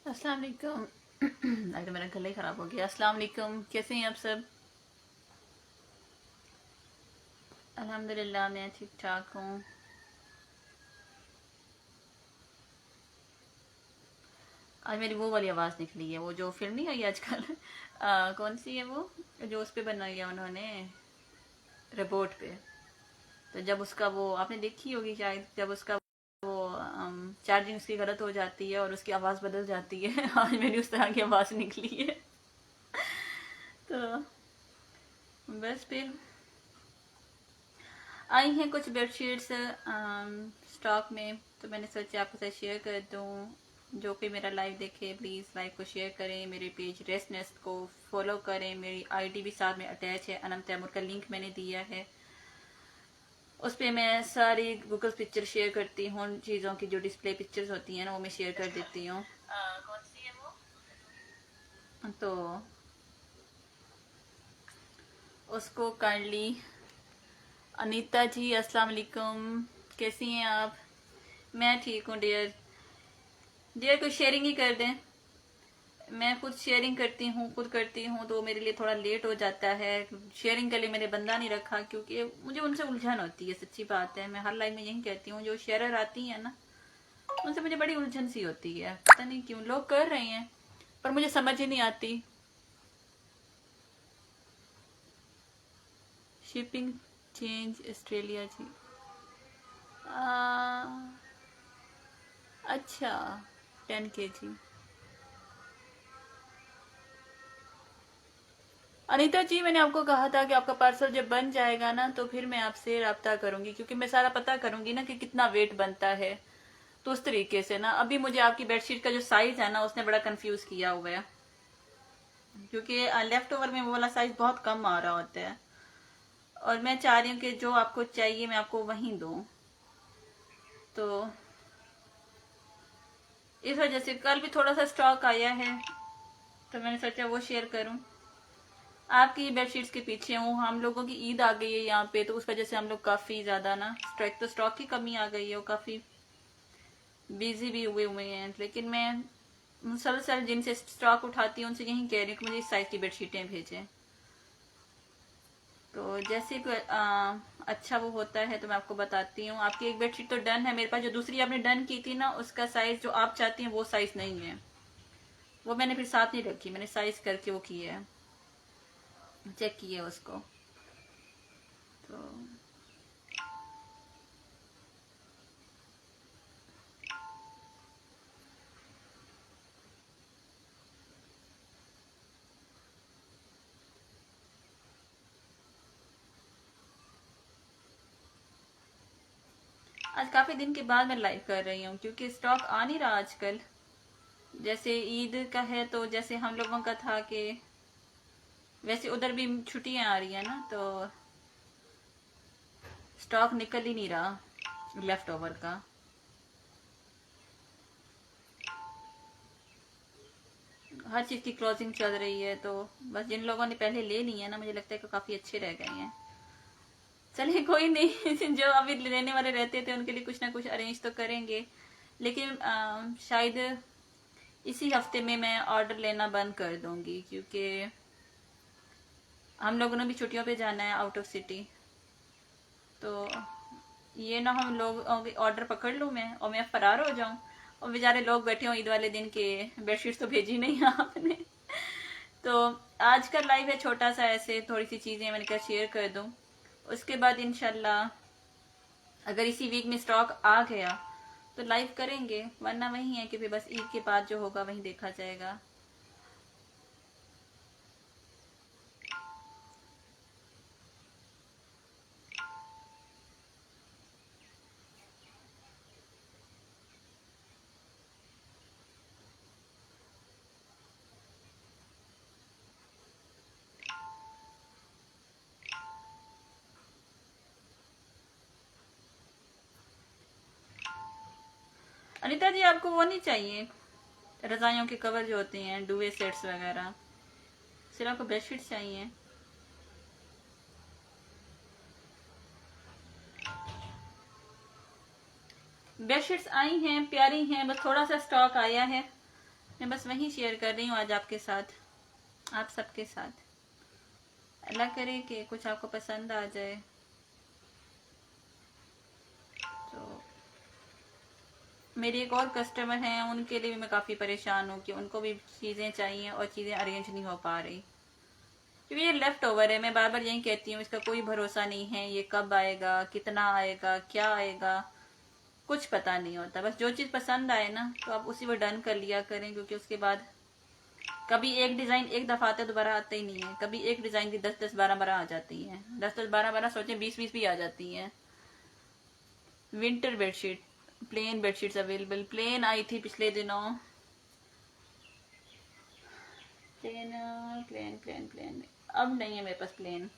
अस्सलाम वालेकुम। अगर मेरा गला ही ख़राब हो गया। अस्सलाम वालेकुम, कैसे हैं आप सब? अल्हम्दुलिल्लाह मैं ठीक ठाक हूँ। आज मेरी वो वाली आवाज़ निकली है, वो जो फिल्म नहीं आई आजकल कौन सी है वो जो उस पे बनाई है उन्होंने, रोबोट पे। तो जब उसका वो आपने देखी होगी शायद, जब उसका वो चार्जिंग उसकी गलत हो जाती है और उसकी आवाज़ बदल जाती है आज मेरी उस तरह की आवाज़ निकली है। तो बस फिर आई हैं कुछ बेडशीट्स स्टॉक में, तो मैंने सोचा आपके साथ शेयर कर दूं। जो भी मेरा लाइव देखे प्लीज़ लाइव को शेयर करें, मेरे पेज रेस्ट नेस्ट को फॉलो करें। मेरी आईडी भी साथ में अटैच है, अनम तैमूर का लिंक मैंने दिया है। उस पर मैं सारी गूगल पिक्चर शेयर करती हूँ, चीज़ों की जो डिस्प्ले पिक्चर्स होती हैं ना वो मैं शेयर कर देती हूँ। कौन सी है वो? तो उसको काइंडली अनीता जी अस्सलाम वालेकुम, कैसी हैं आप? मैं ठीक हूँ डियर। डियर कुछ शेयरिंग ही कर दें। मैं खुद शेयरिंग करती हूँ, खुद करती हूँ, तो मेरे लिए थोड़ा लेट हो जाता है। शेयरिंग के लिए मैंने बंदा नहीं रखा क्योंकि मुझे उनसे उलझन होती है, सच्ची बात है। मैं हर लाइफ में यही कहती हूँ, जो शेयरर आती है ना उनसे मुझे बड़ी उलझन सी होती है। पता नहीं क्यों लोग कर रहे हैं पर मुझे समझ ही नहीं आती। शिपिंग चेंज ऑस्ट्रेलिया जी। आ, अच्छा 10 kg। अनीता जी मैंने आपको कहा था कि आपका पार्सल जब बन जाएगा ना तो फिर मैं आपसे रब्ता करूंगी, क्योंकि मैं सारा पता करूंगी ना कि कितना वेट बनता है। तो उस तरीके से ना अभी मुझे आपकी बेडशीट का जो साइज है ना उसने बड़ा कंफ्यूज किया हुआ है, क्योंकि लेफ्ट ओवर में वो वाला साइज बहुत कम आ रहा होता है और मैं चाह रही हूँ कि जो आपको चाहिए मैं आपको वहीं दूँ। तो इस वजह से कल भी थोड़ा सा स्टॉक आया है तो मैंने सोचा वो शेयर करूँ। आपकी बेडशीट्स के पीछे हूँ। हम लोगों की ईद आ गई है यहाँ पे, तो उस वजह से हम लोग काफी ज्यादा ना स्टॉक की कमी आ गई है और काफी बिजी भी हुए हुए हैं। लेकिन मैं मुसलसल जिनसे स्टॉक उठाती हूँ उनसे यही कह रही हूँ कि मुझे इस साइज की बेडशीटें भेजें। तो जैसे कोई अच्छा वो होता है तो मैं आपको बताती हूँ। आपकी एक बेडशीट तो डन है मेरे पास, जो दूसरी आपने डन की थी ना उसका साइज जो आप चाहती हैं वो साइज नहीं है। वो मैंने फिर साथ नहीं रखी, मैंने साइज करके वो किया है, चेक किया उसको। तो आज काफी दिन के बाद मैं लाइव कर रही हूँ क्योंकि स्टॉक आ नहीं रहा आजकल। जैसे ईद का है तो जैसे हम लोगों का था कि वैसे उधर भी छुट्टियां आ रही है ना, तो स्टॉक निकल ही नहीं रहा लेफ्ट ओवर का। हर चीज की क्लोजिंग चल रही है, तो बस जिन लोगों ने पहले ले ली है ना मुझे लगता है कि काफी अच्छे रह गए हैं। चलिए कोई नहीं जो अभी लेने वाले रहते थे उनके लिए कुछ ना कुछ अरेंज तो करेंगे। लेकिन शायद इसी हफ्ते में मैं ऑर्डर लेना बंद कर दूंगी, क्योंकि हम लोगों ने भी छुट्टियों पे जाना है आउट ऑफ सिटी। तो ये ना हम लोग ऑर्डर पकड़ लूँ मैं और मैं फरार हो जाऊं और बेचारे लोग बैठे हो ईद वाले दिन के बेडशीट तो भेजी नहीं आपने। तो आज का लाइव है छोटा सा, ऐसे थोड़ी सी चीजें मैंने कहा शेयर कर दूं। उसके बाद इंशाल्लाह अगर इसी वीक में स्टॉक आ गया तो लाइव करेंगे, वरना वही है कि फिर बस ईद के बाद जो होगा वही देखा जाएगा। अनिता जी आपको वो नहीं चाहिए, रजाइयों के कवर जो होते हैं डुवे सेट्स वगैरह, सिर्फ आपको बेडशीट चाहिए? बेडशीट्स आई हैं, प्यारी हैं, बस थोड़ा सा स्टॉक आया है। मैं बस वही शेयर कर रही हूँ आज आपके साथ, आप सबके साथ। अल्लाह करे कि कुछ आपको पसंद आ जाए। तो मेरी एक और कस्टमर हैं, उनके लिए भी मैं काफ़ी परेशान हूँ कि उनको भी चीज़ें चाहिए और चीज़ें अरेंज नहीं हो पा रही, क्योंकि ये लेफ्ट ओवर है। मैं बार बार यही कहती हूँ, इसका कोई भरोसा नहीं है, ये कब आएगा, कितना आएगा, क्या आएगा, कुछ पता नहीं होता। बस जो चीज़ पसंद आए ना तो आप उसी पर डन कर लिया करें, क्योंकि उसके बाद कभी एक डिज़ाइन एक दफ़ा आता है, दोबारा आता ही नहीं है। कभी एक डिज़ाइन की 10-10 12-12 आ जाती हैं, 10-10 12-12 सोचें 20-20 भी आ जाती हैं। Winter bedsheet, plain bedsheets available. Plain आई थी पिछले दिनों, प्लेन प्लेन प्लेन प्लेन अब नहीं है मेरे पास प्लेन।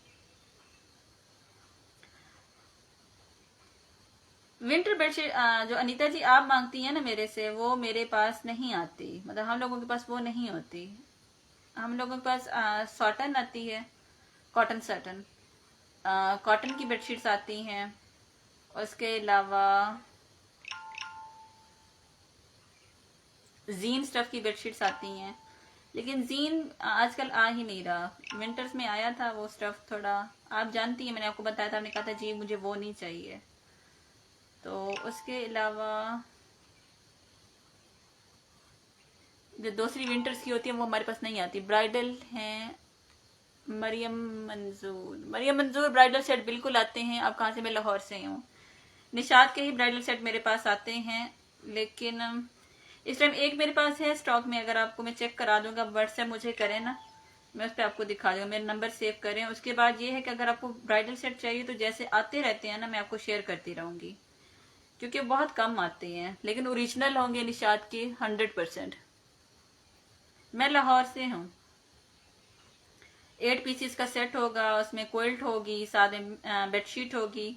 विंटर बेडशीट जो अनीता जी आप मांगती हैं ना मेरे से, वो मेरे पास नहीं आती, मतलब हम लोगों के पास वो नहीं होती। हम लोगों के पास सॉटन आती है, कॉटन सॉटन, कॉटन की बेडशीट्स आती हैं। उसके अलावा जीन स्टफ की बेडशीट्स आती हैं, लेकिन जीन आजकल आ ही नहीं रहा। विंटर्स में आया था वो स्टफ थोड़ा, आप जानती हैं, मैंने आपको बताया था, आपने कहा था जी मुझे वो नहीं चाहिए। तो उसके अलावा जो दूसरी विंटर्स की होती है वो हमारे पास नहीं आती। ब्राइडल हैं, मरियम मंजूर ब्राइडल सेट बिल्कुल आते हैं। आप कहाँ से? मैं लाहौर से हूँ। निशात के ही ब्राइडल सेट मेरे पास आते हैं, लेकिन इस टाइम एक मेरे पास है स्टॉक में। अगर आपको मैं चेक करा दूंगा, व्हाट्सएप मुझे करें ना, मैं उस पर आपको दिखा दूंगा। मेरा नंबर सेव करें। उसके बाद ये है कि अगर आपको ब्राइडल सेट चाहिए तो जैसे आते रहते हैं ना, मैं आपको शेयर करती रहूंगी, क्योंकि बहुत कम आते हैं, लेकिन ओरिजिनल होंगे निशात के 100%। मैं लाहौर से हूँ। 8 पीसीस का सेट होगा, उसमें क्विल्ट होगी, सादे बेडशीट होगी,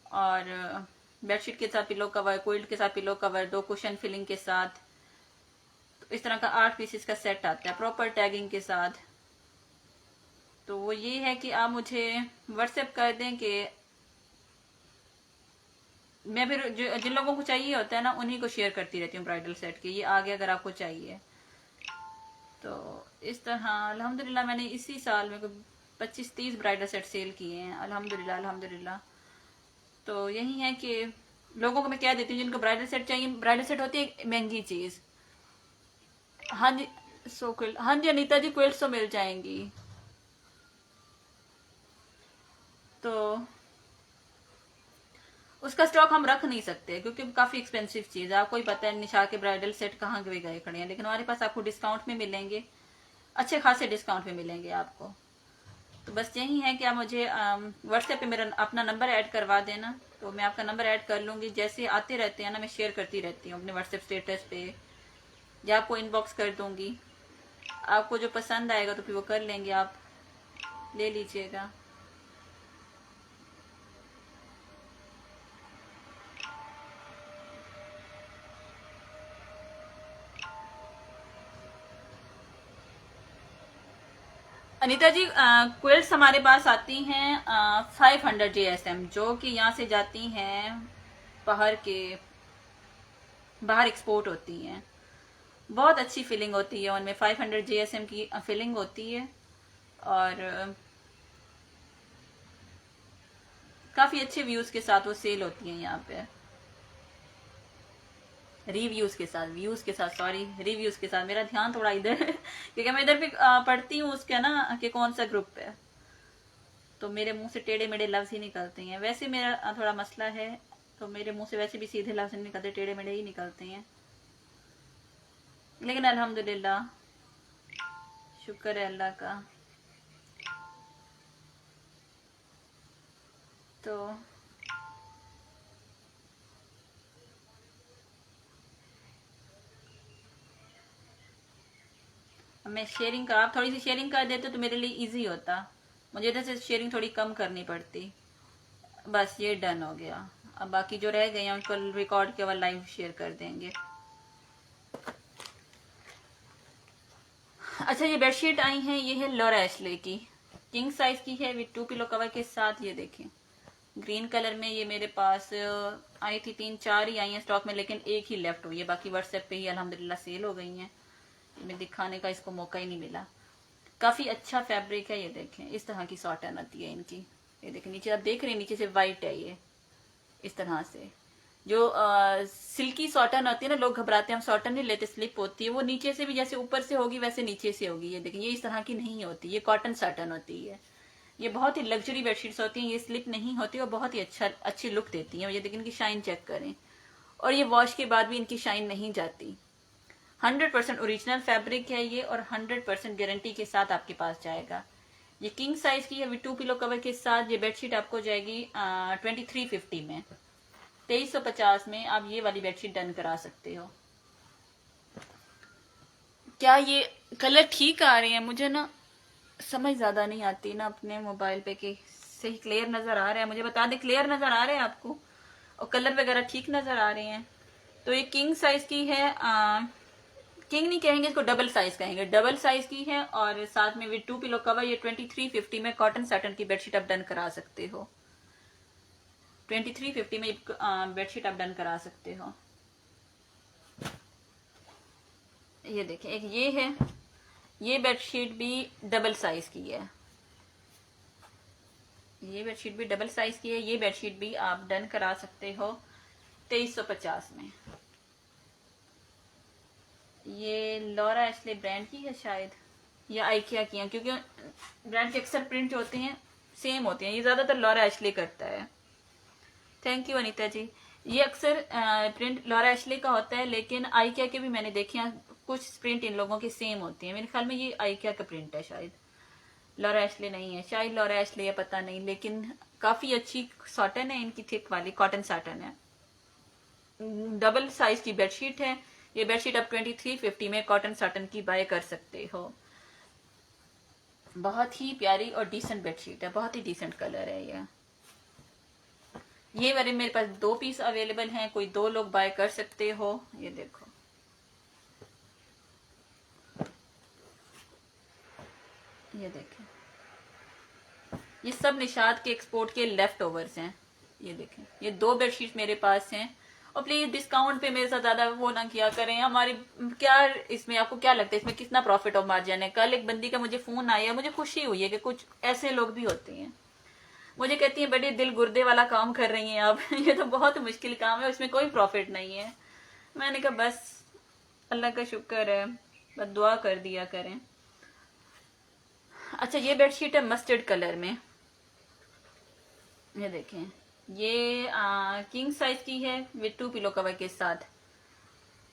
और बेडशीट के साथ पिलो कवर, क्विल्ट के साथ पिलो कवर, 2 कुशन फिलिंग के साथ। तो इस तरह का 8 पीसेस का सेट आता है प्रॉपर टैगिंग के साथ। तो वो ये है कि आप मुझे व्हाट्सएप कर दें कि मैं फिर जिन लोगों को चाहिए होता है ना, उन्हीं को शेयर करती रहती हूँ ब्राइडल सेट के, ये आगे अगर आपको चाहिए तो। इस तरह अल्हम्दुलिल्लाह मैंने इसी साल में 25-30 ब्राइडल सेट सेल किए हैं, अल्हम्दुलिल्लाह अल्हम्दुलिल्लाह। तो यही है कि लोगों को मैं कह देती हूँ जिनको ब्राइडल सेट चाहिए, ब्राइडल सेट होती है एक महंगी चीज। हाँ जी, सो क्विल्ट, हाँ जी अनीता जी, क्विल्ट तो मिल जाएंगी। तो उसका स्टॉक हम रख नहीं सकते, क्योंकि काफी एक्सपेंसिव चीज है। आपको ही पता है निशा के ब्राइडल सेट कहाँ गए खड़े हैं, लेकिन हमारे पास आपको डिस्काउंट में मिलेंगे, अच्छे खासे डिस्काउंट में मिलेंगे आपको। तो बस यही है कि आप मुझे व्हाट्सएप पे मेरा अपना नंबर ऐड करवा देना, तो मैं आपका नंबर ऐड कर लूंगी। जैसे आते रहते हैं ना, मैं शेयर करती रहती हूँ अपने व्हाट्सएप स्टेटस पे, या आपको इनबॉक्स कर दूंगी। आपको जो पसंद आएगा तो फिर वो कर लेंगे, आप ले लीजिएगा। अनीता जी क्विल्ट्स हमारे पास आती हैं 500 JSM, जो कि यहाँ से जाती हैं बाहर एक्सपोर्ट होती हैं। बहुत अच्छी फिलिंग होती है उनमें, 500 JSM की फिलिंग होती है, और काफी अच्छे व्यूज के साथ वो सेल होती है यहाँ पे। रिव्यूज के साथ, व्यूज के साथ, सॉरी रिव्यूज के साथ। मेरा ध्यान थोड़ा इधर है क्योंकि मैं इधर पे पढ़ती हूँ उसका ना कि कौन सा ग्रुप है, तो मेरे मुंह से टेढ़े मेढ़े लफ्ज ही निकलते हैं। वैसे मेरा थोड़ा मसला है, तो मेरे मुंह से वैसे भी सीधे लफ्ज नहीं निकलते, टेढ़े मेढ़े ही निकलते हैं। लेकिन अल्हम्दुलिल्लाह, शुक्र है अल्लाह का। तो मैं शेयरिंग का, आप थोड़ी सी शेयरिंग कर देते तो मेरे लिए इजी होता, मुझे इधर से शेयरिंग थोड़ी कम करनी पड़ती। बस ये डन हो गया। अब बाकी जो रह गए हैं उनको रिकॉर्ड केवल लाइव शेयर कर देंगे। अच्छा, ये बेडशीट आई हैं, ये है लॉरा एशले की, किंग साइज की है विद 2 पिलो कवर के साथ। ये देखें ग्रीन कलर में, ये मेरे पास आई थी 3-4 ही आई हैं स्टॉक में, लेकिन एक ही लेफ्ट हुई है, बाकी व्हाट्सएप पे ही अल्हम्दुलिल्लाह सेल हो गई हैं। मैं दिखाने का इसको मौका ही नहीं मिला। काफ़ी अच्छा फैब्रिक है, ये देखें इस तरह की सॉटन आती है इनकी। ये देखें नीचे आप देख रहे हैं, नीचे से वाइट है ये इस तरह से। जो सिल्की सॉटन होती है ना, लोग घबराते हैं हम सॉटन नहीं लेते, स्लिप होती है, वो नीचे से भी जैसे ऊपर से होगी वैसे नीचे से होगी। ये देखिए ये इस तरह की नहीं होती, ये कॉटन सॉटन होती है। ये बहुत ही लग्जरी बेडशीट्स होती हैं, ये स्लिप नहीं होती और बहुत ही अच्छी लुक देती हैं। ये देखिए इनकी शाइन चेक करें, और ये वॉश के बाद भी इनकी शाइन नहीं जाती। 100% ओरिजिनल फैब्रिक है ये, और 100% गारंटी के साथ आपके पास जाएगा। ये किंग साइज की है विद 2 पिलो कवर के साथ। ये बेडशीट आपको जाएगी 2350 में। 2350 में आप ये वाली बेडशीट डन करा सकते हो। क्या ये कलर ठीक आ रहे हैं? मुझे ना समझ ज्यादा नहीं आती ना अपने मोबाइल पे कि सही क्लियर नजर आ रहा है। मुझे बता दें क्लियर नजर आ रहे हैं आपको, और कलर वगैरह ठीक नजर आ रहे हैं? तो ये किंग साइज की है, किंग नहीं कहेंगे इसको, डबल साइज कहेंगे। डबल साइज की है और साथ में विद 2 पिलो कवर। ये 2350 में कॉटन सैटन की बेडशीट आप डन करा सकते हो। 2350 में बेडशीट आप डन करा सकते हो। ये देखें एक ये है, ये बेडशीट भी डबल साइज की है। ये बेडशीट भी डबल साइज की है। ये बेडशीट भी आप डन करा सकते हो 2350 में। ये लॉरा एशले ब्रांड की है शायद, या आइकिया की है, क्योंकि ब्रांड के अक्सर प्रिंट जो होते हैं सेम होते हैं। ये ज्यादातर लॉरा एशले करता है। थैंक यू अनीता जी। ये अक्सर प्रिंट लॉरा एशले का होता है, लेकिन आइकिया के भी मैंने देखे हैं, कुछ प्रिंट इन लोगों के सेम होते हैं। मेरे ख्याल में ये आइकिया का प्रिंट है शायद, लॉरा एशले नहीं है। शायद लॉरा एशले या पता नहीं, लेकिन काफी अच्छी सॉटन है इनकी, थिक वाली कॉटन सॉटन है। डबल साइज की बेडशीट है। ये बेडशीट आप 2350 में कॉटन सॉटन की बाय कर सकते हो। बहुत ही प्यारी और डिसेंट बेडशीट है, बहुत ही डिसेंट कलर है ये वाले मेरे पास 2 पीस अवेलेबल हैं, कोई 2 लोग बाय कर सकते हो। ये देखो ये देखें, ये सब निशात के एक्सपोर्ट के लेफ्ट ओवर्स हैं। ये देखें ये 2 बेडशीट मेरे पास हैं। और प्लीज डिस्काउंट पे मेरे साथ ज्यादा वो ना किया करें। हमारी क्या इसमें आपको क्या लगता है इसमें कितना प्रॉफिट और मार्जिन है? कल एक बंदी का मुझे फोन आया, मुझे खुशी हुई है कि कुछ ऐसे लोग भी होते हैं। मुझे कहती है बड़े दिल गुर्दे वाला काम कर रही हैं आप ये तो बहुत मुश्किल काम है, उसमें कोई प्रॉफिट नहीं है। मैंने कहा बस अल्लाह का शुक्र है, बस दुआ कर दिया करें। अच्छा ये बेडशीट है मस्टर्ड कलर में। ये देखें ये किंग साइज की है विद 2 पिलो कवर के साथ।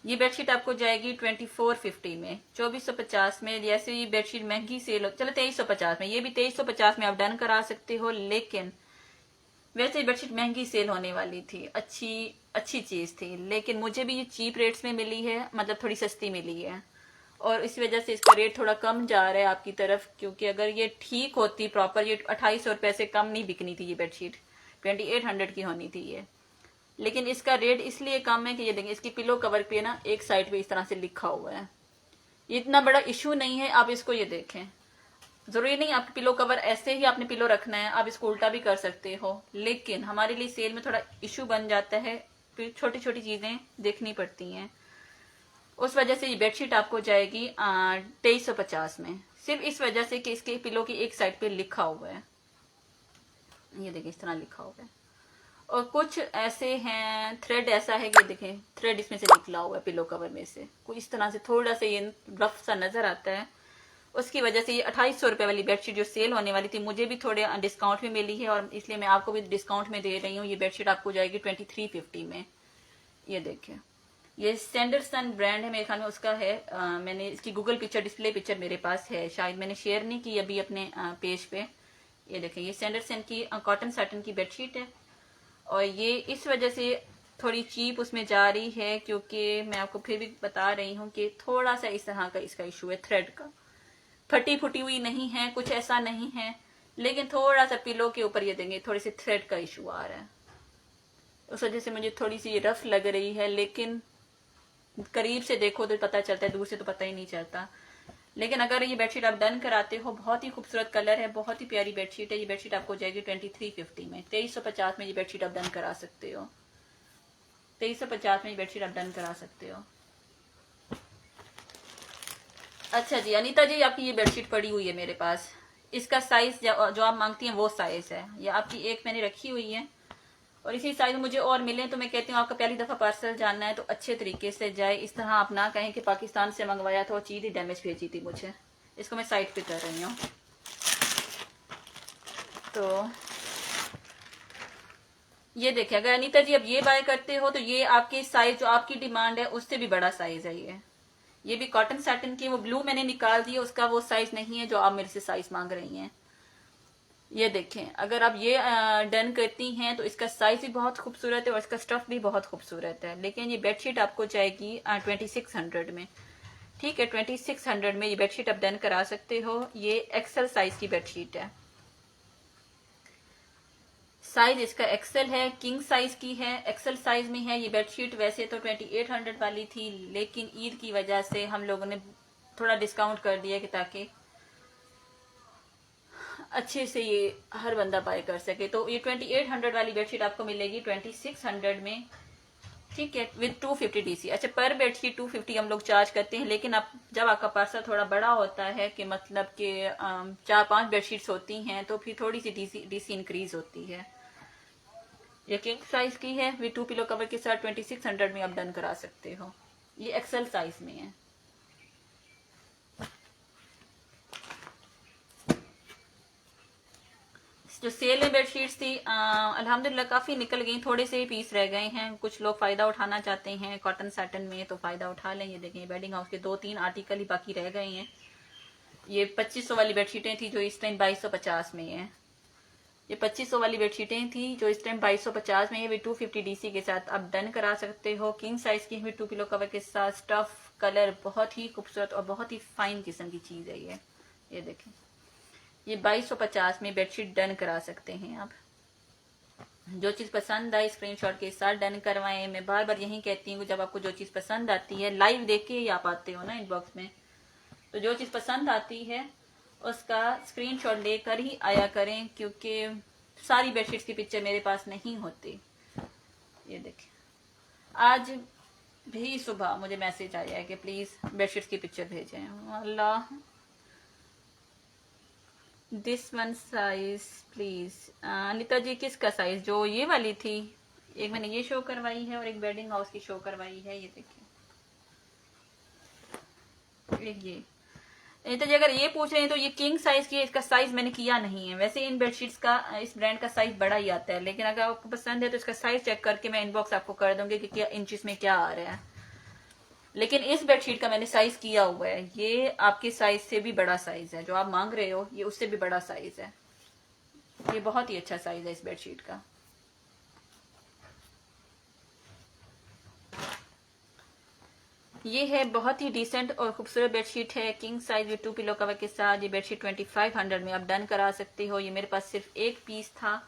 ये बेडशीट आपको जाएगी 2450 में, 2450 में। जैसे ये बेडशीट महंगी सेल हो, चलो 2350 में, ये भी 2350 में आप डन करा सकते हो। लेकिन वैसे ये बेडशीट महंगी सेल होने वाली थी, अच्छी चीज थी, लेकिन मुझे भी ये चीप रेट्स में मिली है, मतलब थोड़ी सस्ती मिली है, और इस वजह से इसका रेट थोड़ा कम जा रहा है आपकी तरफ। क्योंकि अगर ये ठीक होती प्रॉपर, ये 2800 रुपए से कम नहीं बिकनी थी ये बेडशीट, 2800 की होनी थी ये। लेकिन इसका रेट इसलिए कम है कि ये देखें इसकी पिलो कवर पे ना एक साइड पे इस तरह से लिखा हुआ है। ये इतना बड़ा इशू नहीं है, आप इसको ये देखें, जरूरी नहीं आपकी पिलो कवर ऐसे ही आपने पिलो रखना है, आप इसको उल्टा भी कर सकते हो। लेकिन हमारे लिए सेल में थोड़ा इशू बन जाता है, फिर छोटी छोटी चीजें देखनी पड़ती हैं, उस वजह से ये बेडशीट आपको जाएगी 2350 में, सिर्फ इस वजह से कि इसके पिलो की एक साइड पे लिखा हुआ है। ये देखिए इस तरह लिखा हुआ है। और कुछ ऐसे हैं थ्रेड ऐसा है कि देखें थ्रेड इसमें से निकला हुआ है पिलो कवर में से, कोई इस तरह से थोड़ा सा ये रफ सा नजर आता है। उसकी वजह से ये 2800 रुपए वाली बेडशीट जो सेल होने वाली थी, मुझे भी थोड़े डिस्काउंट में मिली है, और इसलिए मैं आपको भी डिस्काउंट में दे रही हूँ। ये बेडशीट आपको जाएगी 2350 में। ये देखिए ये सैंडरसन ब्रांड है, मेरे ख्याल में उसका है। मैंने इसकी गूगल पिक्चर, डिस्प्ले पिक्चर मेरे पास है, शायद मैंने शेयर नहीं की अभी अपने पेज पे। ये देखें ये सैंडरसन की कॉटन सैटन की बेडशीट है, और ये इस वजह से थोड़ी चीप उसमें जा रही है, क्योंकि मैं आपको फिर भी बता रही हूँ कि थोड़ा सा इस तरह का इसका इशू है, थ्रेड का। फटी फुटी हुई नहीं है, कुछ ऐसा नहीं है, लेकिन थोड़ा सा पिलो के ऊपर ये देंगे थोड़ी सी थ्रेड का इशू आ रहा है, उस वजह से मुझे थोड़ी सी रफ लग रही है। लेकिन करीब से देखो तो पता चलता है, दूर से तो पता ही नहीं चलता। लेकिन अगर ये बेडशीट आप डन कराते हो, बहुत ही खूबसूरत कलर है, बहुत ही प्यारी बेडशीट है। ये बेडशीट आपको जाएगी 2350 में, 2350 में ये बेडशीट आप डन करा सकते हो। 2350 में ये बेडशीट आप डन करा सकते हो। अच्छा जी अनीता जी, आपकी ये बेडशीट पड़ी हुई है मेरे पास। इसका साइज जो आप मांगती हैं वो साइज है। ये आपकी एक मैंने रखी हुई है और इसी साइज में मुझे और मिले तो मैं कहती हूँ आपका पहली दफा पार्सल जानना है तो अच्छे तरीके से जाए। इस तरह आप ना कहें कि पाकिस्तान से मंगवाया था और चीज ही डैमेज भेजी थी मुझे। इसको मैं साइड पे कर रही हूँ। तो ये देखिए, अगर अनीता जी अब ये बाय करते हो तो ये आपके साइज जो आपकी डिमांड है उससे भी बड़ा साइज है। ये भी कॉटन सैटिन की, वो ब्लू मैंने निकाल दी, उसका वो साइज नहीं है जो आप मेरे से साइज मांग रही हैं। ये देखें, अगर आप ये डन करती हैं तो इसका साइज भी बहुत खूबसूरत है और इसका स्टफ भी बहुत खूबसूरत है। लेकिन ये बेडशीट आपको जाएगी 2600 में। ठीक है, 2600 में ये बेडशीट आप डन करा सकते हो। ये एक्सेल साइज की बेडशीट है। साइज इसका एक्सेल है, किंग साइज की है, एक्सेल साइज में है ये बेडशीट। वैसे तो 2800 वाली थी, लेकिन ईद की वजह से हम लोगों ने थोड़ा डिस्काउंट कर दिया कि ताकि अच्छे से ये हर बंदा बाय कर सके। तो ये 2800 वाली बेडशीट आपको मिलेगी 2600 में। ठीक है, विद 250 डीसी। अच्छा, पर बेडशीट 250 हम लोग चार्ज करते हैं, लेकिन आप जब आपका पार्सल थोड़ा बड़ा होता है कि मतलब कि 4-5 बेडशीट्स होती हैं तो फिर थोड़ी सी डीसी इंक्रीज होती है। ये किंग साइज की है विद 2 पिलो कवर के साथ 2600 में आप डन करा सकते हो। ये एक्सेल साइज में है। जो सेल में बेडशीट्स थी अल्हम्दुलिल्लाह काफ़ी निकल गई, थोड़े से ही पीस रह गए हैं। कुछ लोग फ़ायदा उठाना चाहते हैं कॉटन सैटन में तो फ़ायदा उठा लें। ये देखें, बेडिंग हाउस के 2-3 आर्टिकल ही बाकी रह गए हैं। ये 2500 वाली बेडशीटें थी जो इस टाइम 2250 में है। ये 2500 वाली बेडशीटें थी जो इस टाइम 2250 में है। विद 250 डीसी के साथ आप डन करा सकते हो। किंग साइज की विद 2 पिलो कवर के साथ, स्टफ कलर बहुत ही खूबसूरत और बहुत ही फाइन किस्म की चीज़ है ये देखें, ये 2250 में बेडशीट डन करा सकते हैं आप। जो चीज़ पसंद आई स्क्रीनशॉट के साथ डन करवाएं। मैं बार बार यही कहती हूँ, जब आपको जो चीज़ पसंद आती है, लाइव देख के ही आप आते हो ना इनबॉक्स में, तो जो चीज़ पसंद आती है उसका स्क्रीनशॉट लेकर ही आया करें, क्योंकि सारी बेडशीट्स की पिक्चर मेरे पास नहीं होती। ये देखिए, आज भी सुबह मुझे मैसेज आया है कि प्लीज़ बेडशीट्स की पिक्चर भेजें। Allah, this one size please. Anita ji, किसका साइज? जो ये वाली थी, एक मैंने ये शो करवाई है और एक बेडिंग हाउस की शो करवाई है। ये देखिए, ये अनिता जी अगर ये पूछ रहे हैं तो ये किंग साइज की है, इसका साइज मैंने किया नहीं है। वैसे इन बेडशीट्स का, इस ब्रांड का साइज बड़ा ही आता है, लेकिन अगर आपको पसंद है तो इसका साइज चेक करके मैं इनबॉक्स आपको कर दूंगी कि क्या इंचेस में क्या आ रहा है। लेकिन इस बेडशीट का मैंने साइज किया हुआ है। ये आपके साइज से भी बड़ा साइज है, जो आप मांग रहे हो ये उससे भी बड़ा साइज है। ये बहुत ही अच्छा साइज है इस बेडशीट का। ये है बहुत ही डिसेंट और खूबसूरत बेडशीट है, king size with 2 pillow cover के साथ। ये बेडशीट 2500 में आप डन करा सकते हो। ये मेरे पास सिर्फ एक पीस था,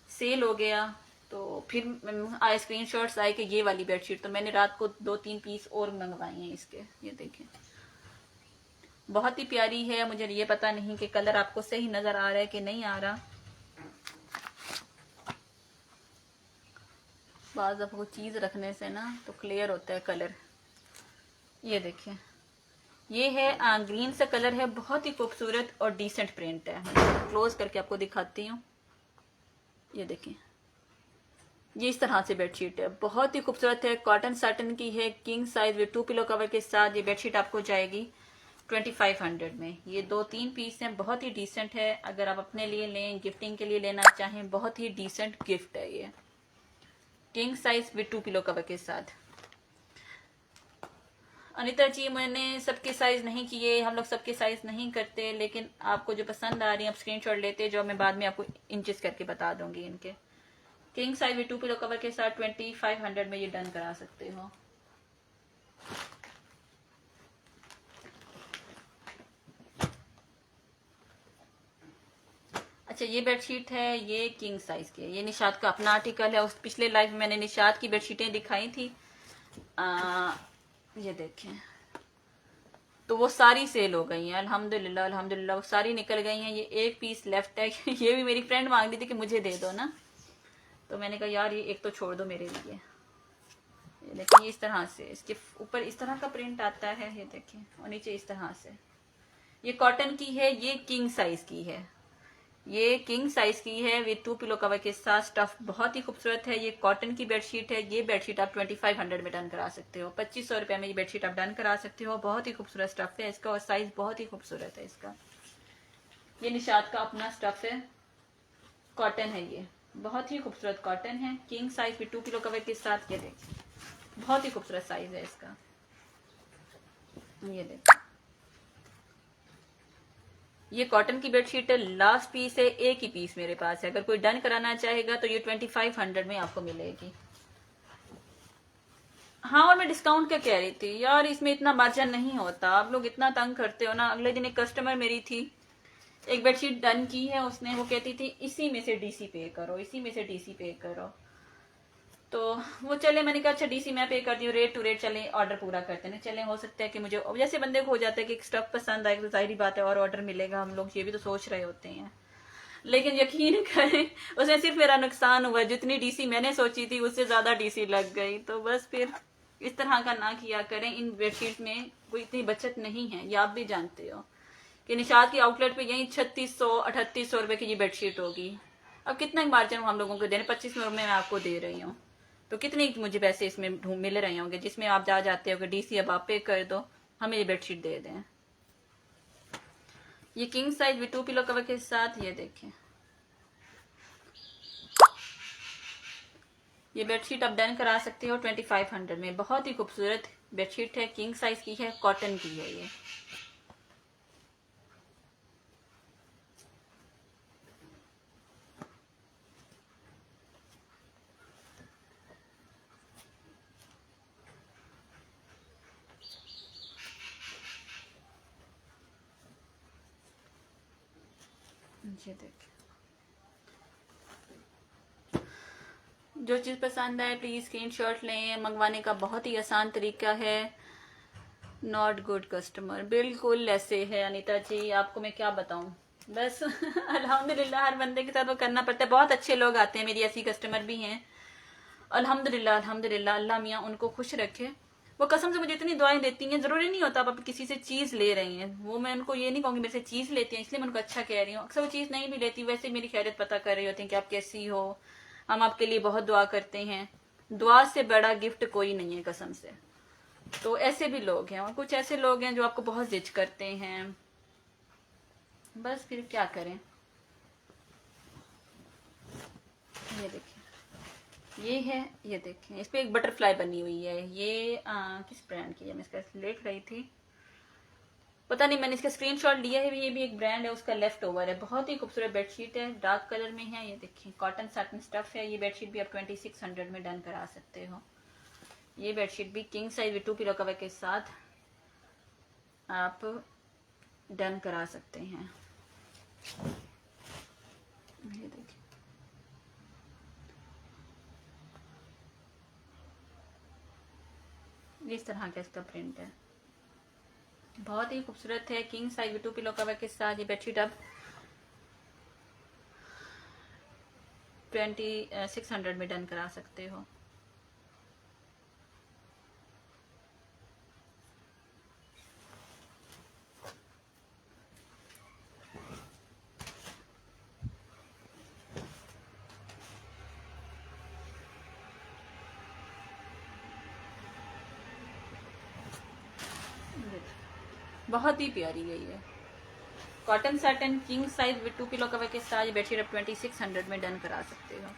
सेल हो गया, तो फिर आए स्क्रीनशॉट्स आए कि ये वाली बेडशीट, तो मैंने रात को 2-3 पीस और मंगवाए हैं इसके। ये देखें, बहुत ही प्यारी है। मुझे ये पता नहीं कि कलर आपको सही नजर आ रहा है कि नहीं आ रहा। बाज़ दफ़ा को चीज़ रखने से ना तो क्लियर होता है कलर। ये देखिए, ये है ग्रीन सा कलर है, बहुत ही खूबसूरत और डिसेंट प्रिंट है। मैं क्लोज करके आपको दिखाती हूँ। ये देखें, ये इस तरह से बेडशीट है, बहुत ही खूबसूरत है, कॉटन साटन की है, king size with 2 pillow cover के साथ। ये बेडशीट आपको जाएगी 2500 में। ये 2-3 पीस हैं, बहुत ही डिसेंट है। अगर आप अपने लिए लें, गिफ्टिंग के लिए लेना चाहें, बहुत ही डिसेंट गिफ्ट है ये, king size with 2 pillow cover के साथ। अनिता जी, मैंने सबके साइज नहीं किए, हम लोग सबके साइज नहीं करते, लेकिन आपको जो पसंद आ रही है आप स्क्रीनशॉट लेते, जो मैं बाद में आपको इंचेस करके बता दूंगी इनके। King size with 2 pillow cover के साथ 2500 में ये डन करा सकते हो। अच्छा, ये बेडशीट है, ये किंग साइज की है। ये निशात का अपना आर्टिकल है। उस पिछले लाइव में मैंने निशात की बेडशीटें दिखाई थी। ये देखें, तो वो सारी सेल हो गई हैं अल्हम्दुलिल्लाह। अल्हम्दुलिल्लाह वो सारी निकल गई हैं। ये एक पीस लेफ्ट है। ये भी मेरी फ्रेंड मांग रही थी कि मुझे दे दो ना, तो मैंने कहा यार ये एक तो छोड़ दो मेरे लिए। ये देखिए, ये इस तरह से इसके ऊपर इस तरह का प्रिंट आता है, ये देखिए, और नीचे इस तरह से। ये कॉटन की है, ये किंग साइज की है, ये किंग साइज की है विद 2 पिलो कवर के साथ। स्टफ बहुत ही खूबसूरत है। ये कॉटन की बेडशीट है। ये बेडशीट आप 2500 में डन करा सकते हो। 2500 रुपये में ये बेडशीट आप डन करा सकते हो। बहुत ही खूबसूरत स्टफ है इसका और साइज बहुत ही खूबसूरत है इसका। ये निशात का अपना स्टफ है, कॉटन है, ये बहुत ही खूबसूरत कॉटन है, king size with 2 pillow cover के साथ। ये देखिए, बहुत ही खूबसूरत साइज है इसका। ये देखिए, ये कॉटन की बेडशीट है, लास्ट पीस है, एक ही पीस मेरे पास है। अगर कोई डन कराना चाहेगा तो ये 2500 में आपको मिलेगी। हाँ, और मैं डिस्काउंट क्या कह रही थी यार, इसमें इतना मार्जिन नहीं होता, आप लोग इतना तंग करते हो ना। अगले दिन एक कस्टमर मेरी थी, एक बेडशीट डन की है उसने, वो कहती थी इसी में से डीसी पे करो, इसी में से डीसी पे करो। तो वो चले, मैंने कहा अच्छा डीसी मैं पे करती हूँ, रेट टू रेट चले ऑर्डर पूरा करते हैं। चले, हो सकता है कि मुझे जैसे बंदे को हो जाता है कि स्टफ पसंद आएगा तो जाहिर बात है और ऑर्डर मिलेगा, हम लोग ये भी तो सोच रहे होते हैं। लेकिन यकीन करें, उसमें सिर्फ मेरा नुकसान हुआ, जितनी डीसी मैंने सोची थी उससे ज्यादा डीसी लग गई। तो बस फिर इस तरह का ना किया करें। इन बेडशीट में कोई इतनी बचत नहीं है, ये आप भी जानते हो कि निशात की आउटलेट पे यही 3600 3800 रुपए की ये बेडशीट होगी। अब कितना मार्जिन हम लोगों को दे रहे, 25 रुपए में मैं आपको दे रही हूँ, तो कितने मुझे पैसे इसमें मिल रहे होंगे, जिसमें आप जाते हो कि डीसी अब आप पे कर दो, हमें ये बेडशीट दे दें। ये king size with 2 pillow cover के साथ। ये देखें, ये बेडशीट आप डन करा सकते हो 2500 में। बहुत ही खूबसूरत बेडशीट है, किंग साइज की है, कॉटन की है ये। ये देखिए, जो चीज पसंद आए प्लीज स्क्रीनशॉट लें। मंगवाने का बहुत ही आसान तरीका है। नॉट गुड कस्टमर, बिल्कुल ऐसे है अनीता जी, आपको मैं क्या बताऊं। बस अल्हम्दुलिल्लाह, हर बंदे के साथ वो करना पड़ता है। बहुत अच्छे लोग आते हैं, मेरी ऐसी कस्टमर भी हैं, अल्हम्दुलिल्लाह अल्हम्दुलिल्लाह, अल्लाह मियाँ उनको खुश रखे। वो कसम से मुझे इतनी दुआएं देती हैं। जरूरी नहीं होता आप किसी से चीज ले रही हैं, वो मैं उनको ये नहीं कहूंगी मेरे से चीज लेती हैं इसलिए मैं उनको अच्छा कह रही हूँ। अक्सर वो चीज नहीं भी लेती, वैसे मेरी खैरियत पता कर रही होती है कि आप कैसी हो, हम आपके लिए बहुत दुआ करते हैं। दुआ से बड़ा गिफ्ट कोई नहीं है कसम से। तो ऐसे भी लोग हैं, और कुछ ऐसे लोग हैं जो आपको बहुत जिद करते हैं। बस फिर क्या करें। ये देखिए, ये है, ये देखें, इस पे एक बटरफ्लाई बनी हुई है। ये किस ब्रांड की है, मैं इसका देख रही थी, पता नहीं, मैंने इसका स्क्रीनशॉट लिया है। ये भी एक ब्रांड है, उसका लेफ्ट ओवर है। बहुत ही खूबसूरत बेडशीट है, डार्क कलर में है। ये देखिए, कॉटन साटन स्टफ है। ये बेडशीट भी आप 2600 में डन करा सकते हो। ये बेडशीट भी king size with 2 pillow cover के साथ आप डन करा सकते हैं। ये देखिए, इस तरह का इसका प्रिंट है, बहुत ही खूबसूरत है। King size with 2 pillow cover के साथ ये बेडशीट आप 2600 में डन करा सकते हो। बहुत ही प्यारी है ये cotton satin king size with 2 pillow cover के साथ। ये बेडशीट आप 2600 में डन करा सकते हो।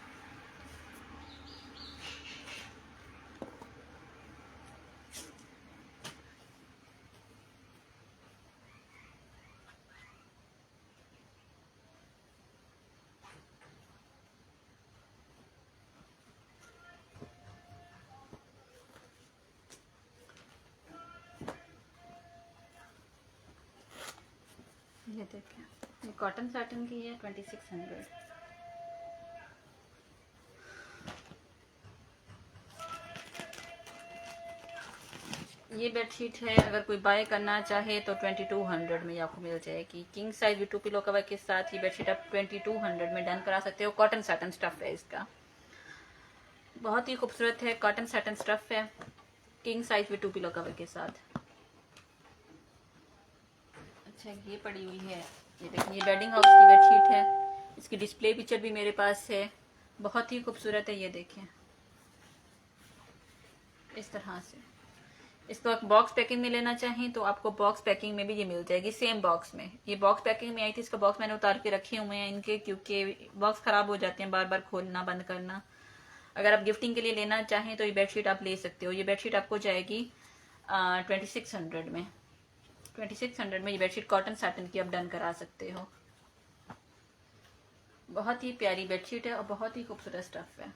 ये देखिए, ये कॉटन साटन की है, 2600। ये बेडशीट है, अगर कोई बाय करना चाहे तो 2200 में आपको मिल जाएगी। King size with 2 pillow cover के साथ ये बेडशीट आप 2200 में डन करा सकते हो। कॉटन साटन स्टफ है इसका, बहुत ही खूबसूरत है, कॉटन सैटन स्टफ है, king size with 2 pillow cover के साथ। अच्छा ये पड़ी हुई है, ये देखिए ये बेडिंग हाउस की बेडशीट है, इसकी डिस्प्ले पिक्चर भी मेरे पास है, बहुत ही खूबसूरत है। ये देखें इस तरह से। इसको आप बॉक्स पैकिंग में लेना चाहें तो आपको बॉक्स पैकिंग में भी ये मिल जाएगी, सेम बॉक्स में। ये बॉक्स पैकिंग में आई थी, इसका बॉक्स मैंने उतार के रखे हुए हैं इनके, क्योंकि बॉक्स खराब हो जाते हैं बार बार खोलना बंद करना। अगर आप गिफ्टिंग के लिए लेना चाहें तो ये बेडशीट आप ले सकते हो। ये बेडशीट आपको जाएगी 2600 में। 2600 में ये बेडशीट कॉटन सैटन की आप डन करा सकते हो। बहुत ही प्यारी बेडशीट है और बहुत ही खूबसूरत स्टफ है।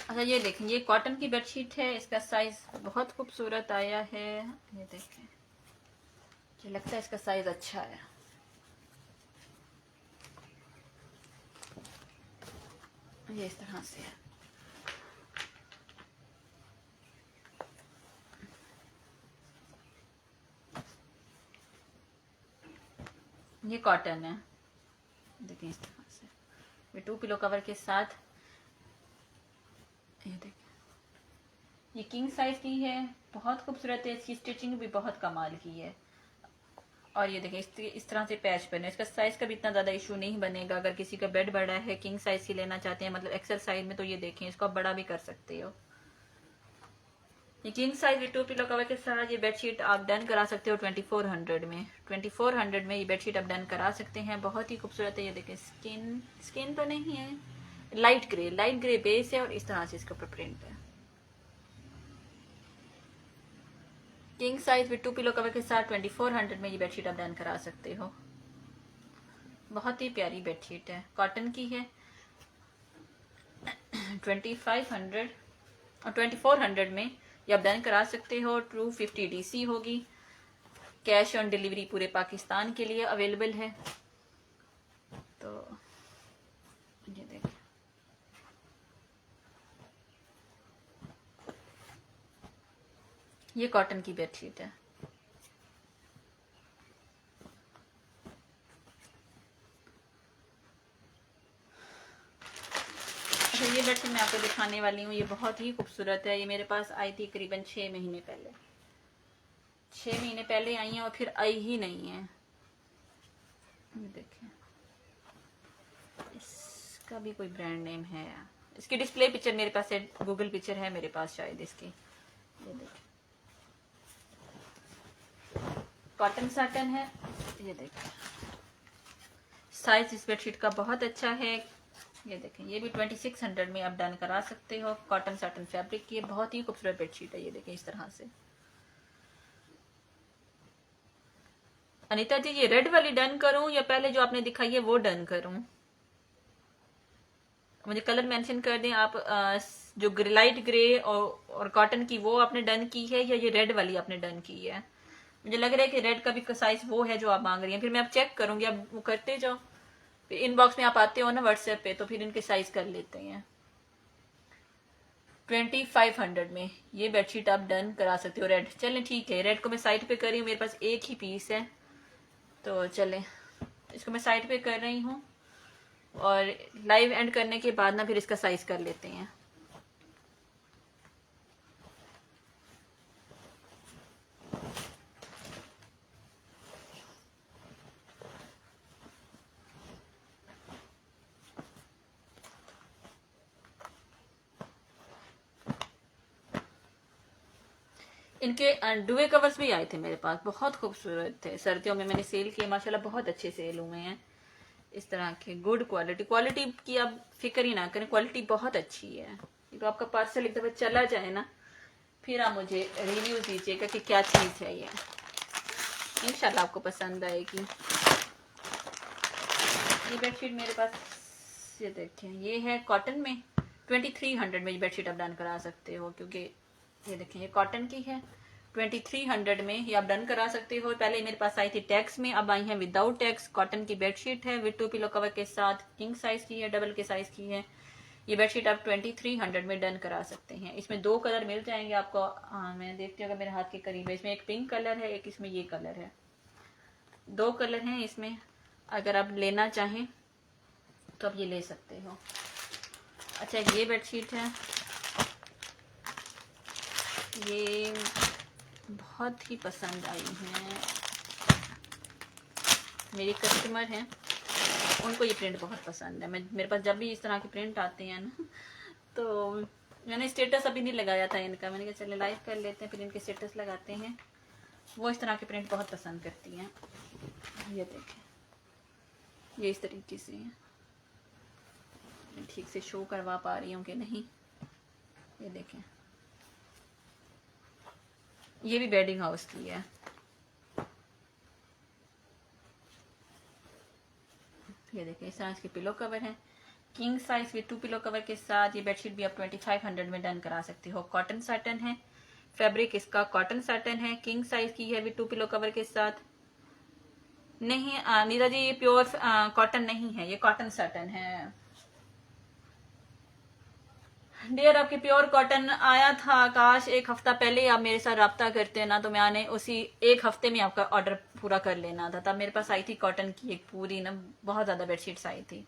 अच्छा ये देखें, ये कॉटन की बेडशीट है, इसका साइज बहुत खूबसूरत आया है। ये देखें, मुझे लगता है इसका साइज अच्छा है। ये इस तरह से है। ये कॉटन है, देखिए इस तरह से, ये 2 पिलो कवर के साथ। ये देखिए ये किंग साइज की है, बहुत खूबसूरत है, इसकी स्टिचिंग भी बहुत कमाल की है। और ये देखिए इस तरह से पैच बने, इसका साइज का भी इतना ज़्यादा इशू नहीं बनेगा। अगर किसी का बेड बड़ा है, किंग साइज की लेना चाहते हैं, मतलब एक्सेल साइज में, तो ये देखें इसको आप बड़ा भी कर सकते हो। ये king size with 2 pillow cover के साथ ये बेडशीट आप डन करा सकते हो 2400 में। 2400 में ये बेडशीट आप डन करा सकते हैं, बहुत ही खूबसूरत है। ये देखें स्किन तो नहीं है, लाइट ग्रे बेस है और इस तरह से इसके ऊपर प्रिंट है। King size with 2 pillow cover के साथ 2400 में ये बेडशीट आप डन करा सकते हो। बहुत ही प्यारी बेडशीट है, कॉटन की है। 2500 और 2400 में ये आप डन करा सकते हो। 250 DC होगी। कैश ऑन डिलीवरी पूरे पाकिस्तान के लिए अवेलेबल है। तो ये देखिए, ये कॉटन की बेडशीट है। अच्छा ये बेडशीट मैं आपको दिखाने वाली हूँ, ये बहुत ही खूबसूरत है। ये मेरे पास आई थी करीबन 6 महीने पहले। 6 महीने पहले आई है और फिर आई ही नहीं है। ये देखिए, इसका भी कोई ब्रांड नेम है, इसकी डिस्प्ले पिक्चर मेरे पास है, गूगल पिक्चर है मेरे पास शायद इसकी। ये देखिए कॉटन साटन है। ये देखिए साइज इस बेडशीट का बहुत अच्छा है। ये देखें, ये भी 2600 में आप डन करा सकते हो। कॉटन साटन फैब्रिक की बहुत ही खूबसूरत बेडशीट है। ये देखें इस तरह से। अनीता जी ये रेड वाली डन करूं या पहले जो आपने दिखाई है वो डन करूं? मुझे कलर मेंशन कर दें आप। जो लाइट ग्रे और कॉटन की वो आपने डन की है या ये रेड वाली आपने डन की है? मुझे लग रहा है कि रेड का भी साइज वो है जो आप मांग रही हैं। फिर मैं अब चेक करूंगी, आप वो करते जाओ। इनबॉक्स में आप आते हो ना व्हाट्सएप पे, तो फिर इनके साइज कर लेते हैं। 2500 में ये बेडशीट आप डन करा सकते हो रेड। चलें ठीक है, रेड को मैं साइड पे कर रही हूँ, मेरे पास एक ही पीस है, तो चलें इसको मैं साइड पे कर रही हूँ और लाइव एंड करने के बाद ना फिर इसका साइज कर लेते हैं। इनके डुए कवर्स भी आए थे मेरे पास, बहुत खूबसूरत थे। सर्दियों में मैंने सेल किए, माशाल्लाह बहुत अच्छे सेल हुए हैं। इस तरह के गुड क्वालिटी की आप फिक्र ही ना करें, क्वालिटी बहुत अच्छी है। तो आपका पार्सल एक दफा चला जाए ना, फिर आप मुझे रिव्यू दीजिएगा कि क्या चीज़ है ये, इंशाल्लाह आपको पसंद आएगी। ये बेडशीट मेरे पास, ये देखें ये है कॉटन में। 2300 में ये बेडशीट आप डन करा सकते हो, क्योंकि ये देखें ये कॉटन की है। 2300 में ये आप डन करा सकते हो। पहले मेरे पास आई थी टैक्स में, अब आई है विदाउट टैक्स। कॉटन की बेडशीट है विद 2 पिलो कवर के साथ, किंग साइज की है, डबल के साइज की है। ये बेडशीट आप 2300 में डन करा सकते हैं। इसमें 2 कलर मिल जाएंगे आपको। हाँ, मैं देखती हूँ अगर मेरे हाथ के करीब है। इसमें एक पिंक कलर है, एक इसमें ये कलर है। 2 कलर हैं इसमें। अगर आप लेना चाहें तो आप ये ले सकते हो। अच्छा, ये बेडशीट है, ये बहुत ही पसंद आई है। मेरी कस्टमर हैं, उनको ये प्रिंट बहुत पसंद है। मेरे पास जब भी इस तरह के प्रिंट आते हैं ना, तो मैंने स्टेटस अभी नहीं लगाया था इनका। मैंने कहा चले लाइव कर लेते हैं, फिर इनके स्टेटस लगाते हैं। वो इस तरह के प्रिंट बहुत पसंद करती हैं। ये देखें, ये इस तरीके से है। ठीक से शो करवा पा रही हूँ कि नहीं, ये देखें। ये भी बेडिंग हाउस की है। ये देखें, इस तरह इसके पिलो कवर है। King size with 2 pillow cover के साथ ये बेडशीट भी आप 2500 में डन करा सकते हो। कॉटन साटन है, फैब्रिक इसका कॉटन साटन है। किंग साइज की है विद 2 पिलो कवर के साथ। नहीं नीरा जी, ये प्योर कॉटन नहीं है, ये कॉटन साटन है। डियर, आपके प्योर कॉटन आया था काश 1 हफ्ता पहले आप मेरे साथ रब्ता करते ना, तो मैंने उसी 1 हफ्ते में आपका ऑर्डर पूरा कर लेना था। तब मेरे पास आई थी कॉटन की एक पूरी ना, बहुत ज्यादा बेडशीट्स आई थी।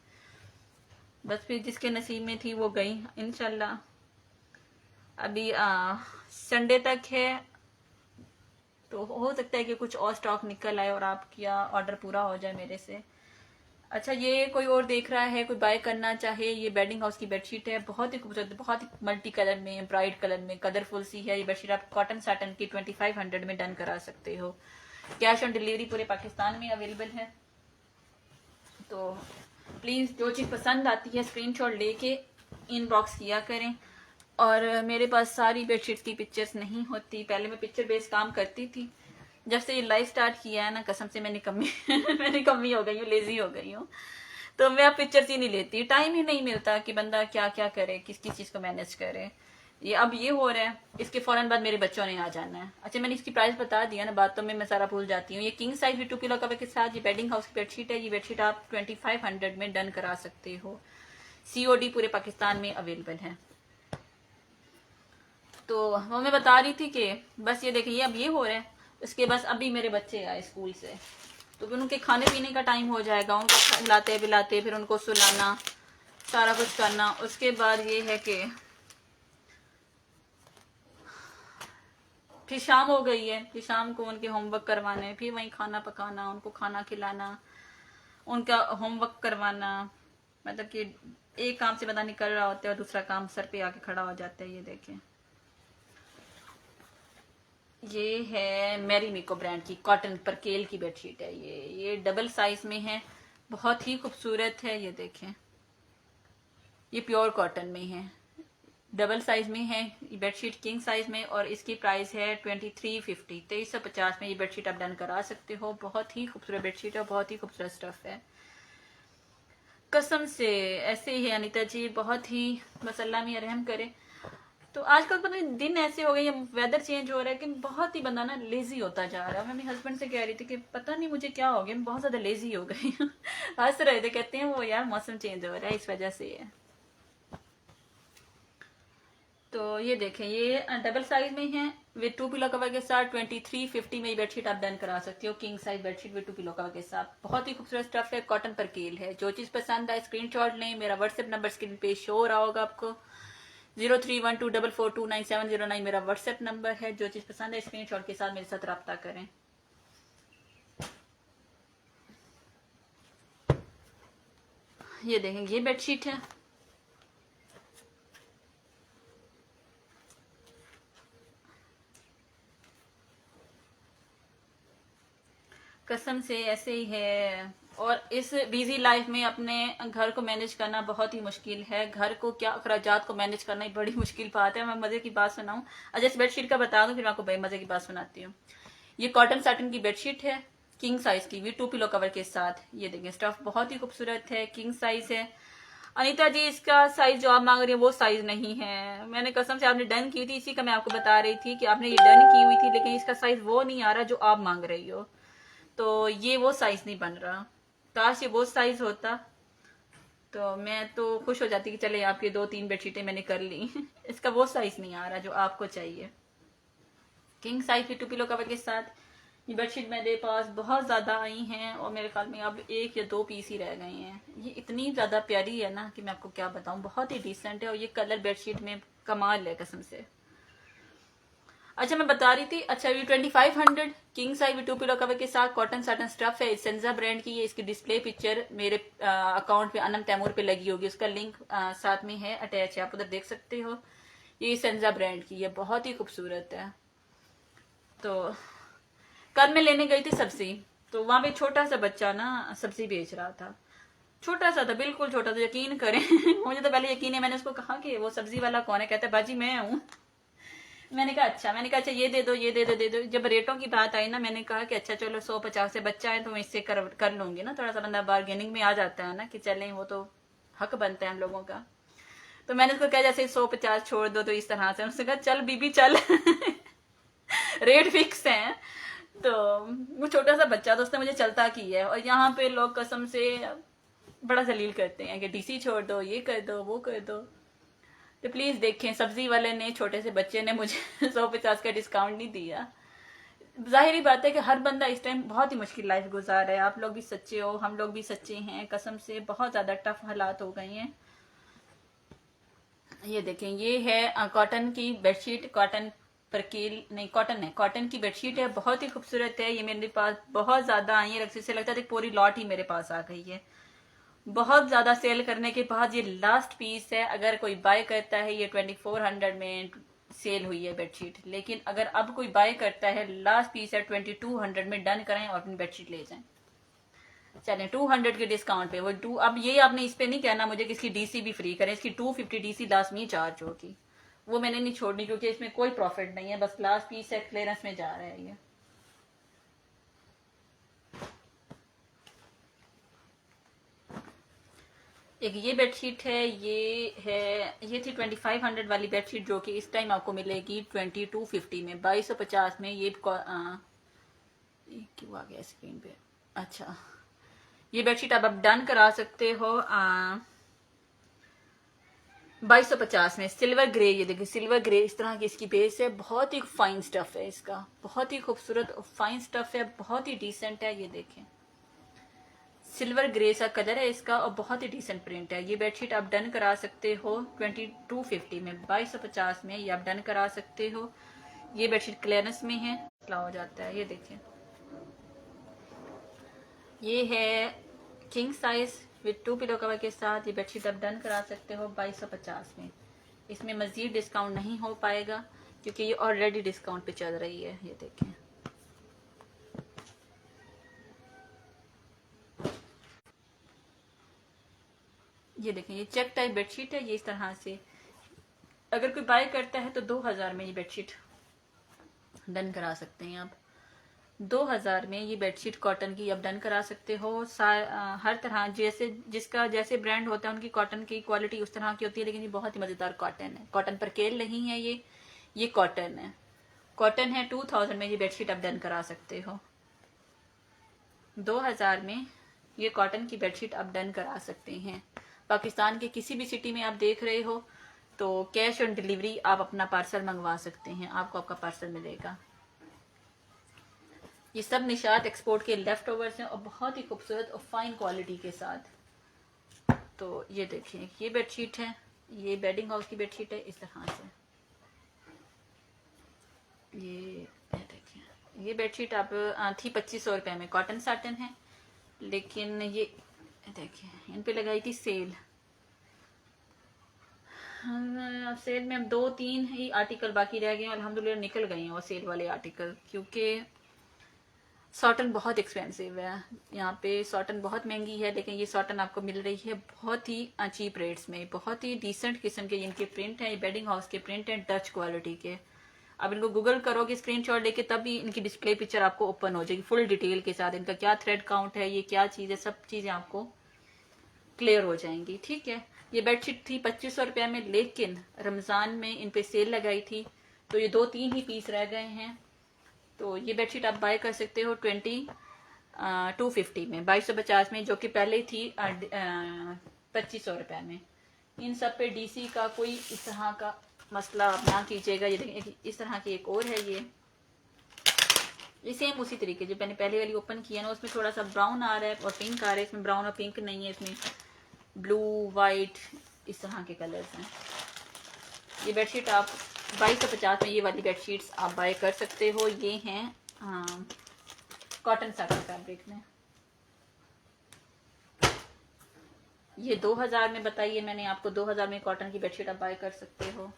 बस फिर जिसके नसीब में थी वो गई। इंशाल्लाह अभी संडे तक है, तो हो सकता है कि कुछ और स्टॉक निकल आए और आपका ऑर्डर पूरा हो जाए मेरे से। अच्छा, ये कोई और देख रहा है, कोई बाय करना चाहे, ये बेडिंग हाउस की बेडशीट है। बहुत ही खूबसूरत, बहुत ही मल्टी कलर में, ब्राइट कलर में, कलरफुल सी है ये बेडशीट। आप कॉटन साटन की 2500 में डन करा सकते हो। कैश ऑन डिलीवरी पूरे पाकिस्तान में अवेलेबल है। तो प्लीज जो चीज पसंद आती है स्क्रीनशॉट लेके इनबॉक्स किया करें। और मेरे पास सारी बेडशीट की पिक्चर्स नहीं होती। पहले मैं पिक्चर बेस्ड काम करती थी। जब से ये लाइव स्टार्ट किया है ना, कसम से मैंने कमी मैंने कमी हो गई हूँ, लेजी हो गई हूँ। तो मैं अब पिक्चर्स ही नहीं लेती। टाइम ही नहीं मिलता कि बंदा क्या क्या करे, किस किस चीज को मैनेज करे। ये अब ये हो रहा है, इसके फौरन बाद मेरे बच्चों ने आ जाना है। अच्छा, मैंने इसकी प्राइस बता दिया ना, बातों में मैं सारा भूल जाती हूँ। ये किंग साइज भी 2 पिलो कवर के साथ ये बेडिंग हाउस की बेडशीट है। ये बेडशीट आप 2500 में डन करा सकते हो। COD पूरे पाकिस्तान में अवेलेबल है। तो वो मैं बता रही थी कि बस ये देखिए, अब ये हो रहा है। इसके बस अभी मेरे बच्चे आए स्कूल से, तो फिर उनके खाने पीने का टाइम हो जाएगा। उनको खिलाते पिलाते फिर उनको सुलाना, सारा कुछ करना। उसके बाद ये है कि फिर शाम हो गई है, फिर शाम को उनके होमवर्क करवाने, फिर वहीं खाना पकाना, उनको खाना खिलाना, उनका होमवर्क करवाना। मतलब कि एक काम से बंदा निकल रहा होता है और दूसरा काम सर पे आके खड़ा हो जाता है। ये देखें, ये है मैरी मिको ब्रांड की कॉटन परकेल की बेडशीट है। ये डबल साइज में है, बहुत ही खूबसूरत है। ये देखें, ये प्योर कॉटन में है, डबल साइज में है ये बेडशीट, किंग साइज में। और इसकी प्राइस है 2350, 2350 में ये बेडशीट आप डन करा सकते हो। बहुत ही खूबसूरत बेडशीट है, बहुत ही खूबसूरत स्टफ है। कसम से ऐसे ही है अनीता जी, बहुत ही, बस अल्लाह में रहम करे। तो आजकल पता नहीं दिन ऐसे हो गए, वेदर चेंज हो रहा है कि बहुत ही बंदा ना लेजी होता जा रहा है। मैं अपने हस्बैंड से कह रही थी कि पता नहीं मुझे क्या हो गया, मैं बहुत ज्यादा लेजी हो गई हूँ। हंस रहे थे, कहते हैं वो यार मौसम चेंज हो रहा है इस वजह से है। तो ये देखें, ये डबल साइज में है विद 2 पिलो कवर के साथ। 2350 में ये बेडशीट आप डन करा सकते हो। King size bedsheet with 2 pillow cover के साथ, बहुत ही खूबसूरत स्टफ है, कॉटन पर केल है। जो चीज पसंद आए स्क्रीनशॉट लें। मेरा व्हाट्सएप नंबर स्क्रीन पे शो हो रहा होगा आपको, 0312442970 मेरा व्हाट्सएप नंबर है। जो चीज पसंद है स्क्रीनशॉट के साथ मेरे साथ रब्ता करें। ये देखें, ये बेडशीट है, कसम से ऐसे ही है। और इस बिजी लाइफ में अपने घर को मैनेज करना बहुत ही मुश्किल है। घर को क्या, अखराजात को मैनेज करना ही बड़ी मुश्किल बात है। मैं मजे की बात सुनाऊं, अच्छा इस बेडशीट का बता दूं, फिर मैं आपको बड़ी मजे की बात सुनाती हूँ। ये कॉटन साटन की बेडशीट है, किंग साइज की भी 2 पिलो कवर के साथ। ये देखिए, स्टफ बहुत ही खूबसूरत है, किंग साइज है। अनीता जी, इसका साइज जो आप मांग रही है वो साइज नहीं है। मैंने कसम से, आपने डन की थी, इसी का मैं आपको बता रही थी कि आपने ये डन की हुई थी, लेकिन इसका साइज वो नहीं आ रहा जो आप मांग रही हो। तो ये वो साइज नहीं बन रहा, काश ये वो साइज होता। तो मैं तो खुश हो जाती कि चले आपकी 2-3 बेडशीटें मैंने कर ली। इसका वो साइज नहीं आ रहा जो आपको चाहिए। किंग साइज की 2 पिलो कवर के साथ ये बेडशीट मेरे पास बहुत ज़्यादा आई हैं और मेरे ख्याल में अब 1 या 2 पीस ही रह गए हैं। ये इतनी ज़्यादा प्यारी है ना कि मैं आपको क्या बताऊँ, बहुत ही डिसेंट है और ये कलर बेडशीट में कमाल है कसम से। अच्छा मैं बता रही थी, अच्छा ये 2500 किंग साइज में 2 पिलो कवर के साथ कॉटन साटन स्टफ है, सेंजा ब्रांड की है। इसकी डिस्प्ले पिक्चर मेरे अकाउंट पे अनम तैमूर पे लगी होगी, उसका लिंक साथ में है, अटैच है, आप उधर देख सकते हो। ये सेंजा ब्रांड की है, बहुत ही खूबसूरत है। तो कल मैं लेने गई थी सब्जी, तो वहां पे छोटा सा बच्चा ना सब्जी बेच रहा था, छोटा सा था, बिल्कुल छोटा था, यकीन करें। मुझे तो पहले यकीन है, मैंने उसको कहा कि वो सब्जी वाला कौन है, कहता है बाजी मैं हूँ। मैंने कहा अच्छा ये दे दो ये दे दो। जब रेटों की बात आई ना, मैंने कहा कि अच्छा चलो 150 से बच्चा है तो मैं इससे कर लूंगी ना, थोड़ा सा बंदा बार्गेनिंग में आ जाता है ना कि चलें, वो तो हक बनता है हम लोगों का। तो मैंने उसको कहा जैसे 150 छोड़ दो, तो इस तरह से उसने कहा चल बीबी चल। रेट फिक्स है। तो वो छोटा सा बच्चा, तो उसने मुझे चलता की है। और यहाँ पे लोग कसम से बड़ा जलील करते हैं कि डीसी छोड़ दो, ये कर दो, वो कर दो। तो प्लीज देखें, सब्जी वाले ने, छोटे से बच्चे ने मुझे 150 का डिस्काउंट नहीं दिया। जाहिर बात है कि हर बंदा इस टाइम बहुत ही मुश्किल लाइफ गुजार रहा है। आप लोग भी सच्चे हो, हम लोग भी सच्चे हैं, कसम से बहुत ज्यादा टफ हालात हो गए हैं। ये देखें, ये है कॉटन की बेडशीट, कॉटन परकील नहीं, कॉटन है, कॉटन की बेडशीट है, बहुत ही खूबसूरत है। ये मेरे पास बहुत ज्यादा आई है, से लगता है पूरी लॉट ही मेरे पास आ गई है। बहुत ज्यादा सेल करने के बाद ये लास्ट पीस है। अगर कोई बाय करता है, ये 2400 में सेल हुई है बेडशीट, लेकिन अगर अब कोई बाय करता है, लास्ट पीस है 2200 में, डन करें और अपनी बेडशीट ले जाएं। चले 200 के डिस्काउंट पे वो अब ये आपने इस पे नहीं कहना मुझे कि इसकी डीसी भी फ्री करें, इसकी 250 डीसी लाजमी चार्ज होगी, वो मैंने नहीं छोड़नी क्योंकि इसमें कोई प्रॉफिट नहीं है, बस लास्ट पीस है, क्लियरेंस में जा रहा है ये। एक ये बेडशीट है, ये थी 2500 वाली बेडशीट, जो कि इस टाइम आपको मिलेगी 2250 में, 2250 में। ये क्यों आ गया स्क्रीन पे, अच्छा ये बेडशीट आप डन करा सकते हो 2250 में, सिल्वर ग्रे। ये देखिए सिल्वर ग्रे इस तरह की इसकी बेस है, बहुत ही फाइन स्टफ है इसका, बहुत ही खूबसूरत फाइन स्टफ है, बहुत ही डिसेंट है। ये देखें सिल्वर ग्रे सा कलर है इसका और बहुत ही डिसेंट प्रिंट है। ये बेडशीट आप डन करा सकते हो 2250 में, 2250 में ये आप डन करा सकते हो। ये बेडशीट क्लियरेंस में है, हो जाता है। ये देखिए ये है king size with 2 pillow cover के साथ, ये बेडशीट आप डन करा सकते हो 2250 में। इसमें मजीद डिस्काउंट नहीं हो पाएगा क्योंकि ये ऑलरेडी डिस्काउंट पे चल रही है। ये देखें ये देखें, ये चेक टाइप बेडशीट है, ये इस तरह से अगर कोई बाय करता है तो 2000 में ये बेडशीट डन करा सकते हैं आप। 2000 में ये बेडशीट कॉटन की आप डन करा सकते हो। हर तरह जैसे जिसका जैसे ब्रांड होता है उनकी कॉटन की क्वालिटी उस तरह की होती है, लेकिन ये बहुत ही मजेदार कॉटन है, कॉटन पर केल नहीं है ये कॉटन है, कॉटन है। 2000 में ये बेडशीट आप डन करा सकते हो। 2000 में ये कॉटन की बेडशीट आप डन करा सकते हैं। पाकिस्तान के किसी भी सिटी में आप देख रहे हो तो कैश ऑन डिलीवरी आप अपना पार्सल मंगवा सकते हैं, आपको आपका पार्सल मिलेगा। ये सब निशात एक्सपोर्ट के लेफ्ट ओवर्स हैं और बहुत ही खूबसूरत और फाइन क्वालिटी के साथ। तो ये देखिए ये बेडशीट है, ये बेडिंग हाउस की बेडशीट है इस तरह से। ये देखिए ये बेडशीट आप थी 2500 रुपये में, कॉटन साटन है, लेकिन ये देखिए इन पे लगाई थी सेल। सेल में अब 2-3 ही आर्टिकल बाकी रह गए हैं, अल्हम्दुलिल्लाह निकल गए हैं वो सेल वाले आर्टिकल, क्योंकि सॉटन बहुत एक्सपेंसिव है। यहाँ पे सॉटन बहुत महंगी है, लेकिन ये सॉटन आपको मिल रही है बहुत ही चीप रेट्स में, बहुत ही डिसेंट किस्म के इनके प्रिंट हैं, ये बेडिंग हाउस के प्रिंट हैं, डच क्वालिटी के। अब इनको गूगल करोगे स्क्रीनशॉट लेके तभी इनकी डिस्प्ले पिक्चर आपको ओपन हो जाएगी फुल डिटेल के साथ, इनका क्या थ्रेड काउंट है, ये क्या चीज़ है, सब चीज़ें आपको क्लियर हो जाएंगी। ठीक है, ये बेडशीट थी 2500 रुपये में, लेकिन रमज़ान में इन पे सेल लगाई थी तो ये 2-3 ही पीस रह गए हैं। तो ये बेडशीट आप बाय कर सकते हो 250 में, 2250 में, जो कि पहले थी 2500 रुपये में। इन सब पे डीसी का कोई इस तरह का मसला आप ना कीजिएगा। ये देखिए इस तरह की एक और है, ये सेम उसी तरीके जो मैंने पहले वाली ओपन किया ना, उसमें थोड़ा सा ब्राउन आ रहा है और पिंक आ रहा है। इसमें ब्राउन और पिंक नहीं है, इसमें ब्लू वाइट इस तरह के कलर्स हैं। ये बेडशीट आप 2250 में ये वाली बेडशीट्स आप बाय कर सकते हो। ये हैं कॉटन साटन फैब्रिक में। ये 2000 में बताई है मैंने आपको, 2000 में कॉटन की बेडशीट आप बाय कर सकते हो।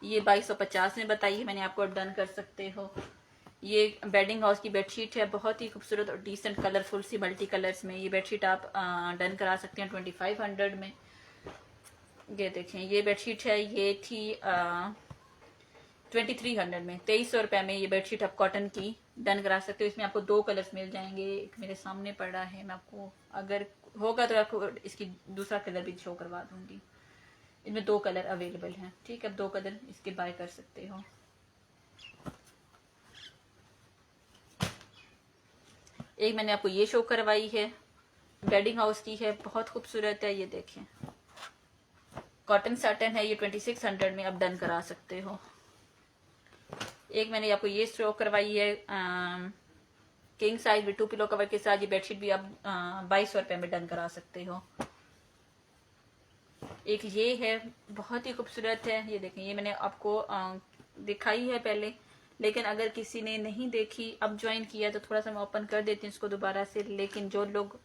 ये 2250 में बताई है मैंने आपको, डन कर सकते हो। ये बेडिंग हाउस की बेडशीट है, बहुत ही खूबसूरत और डिसेंट कलरफुल सी मल्टी कलर्स में। ये बेडशीट आप डन करा सकते हैं 2500 में। ये देखें ये बेडशीट है, ये थी 2300 में। 2300 रुपये में ये बेडशीट आप कॉटन की डन करा सकते हो। इसमें आपको 2 कलर्स मिल जाएंगे, एक मेरे सामने पड़ा है, मैं आपको अगर होगा तो आपको इसकी दूसरा कलर भी शो करवा दूंगी। इनमें 2 कलर अवेलेबल हैं, ठीक है, 2 कलर इसके बाय कर सकते हो। एक मैंने आपको ये शो करवाई है, बेडिंग हाउस की है, बहुत खूबसूरत है। ये देखें कॉटन साटन है, ये 2600 में आप डन करा सकते हो। एक मैंने आपको ये शो करवाई है king size with 2 pillow cover के साथ। ये बेडशीट भी आप 2200 में डन करा सकते हो। एक ये है, बहुत ही खूबसूरत है। ये देखें ये मैंने आपको दिखाई है पहले, लेकिन अगर किसी ने नहीं देखी, अब ज्वाइन किया तो थोड़ा सा मैं ओपन कर देती हूँ इसको दोबारा से। लेकिन जो लोग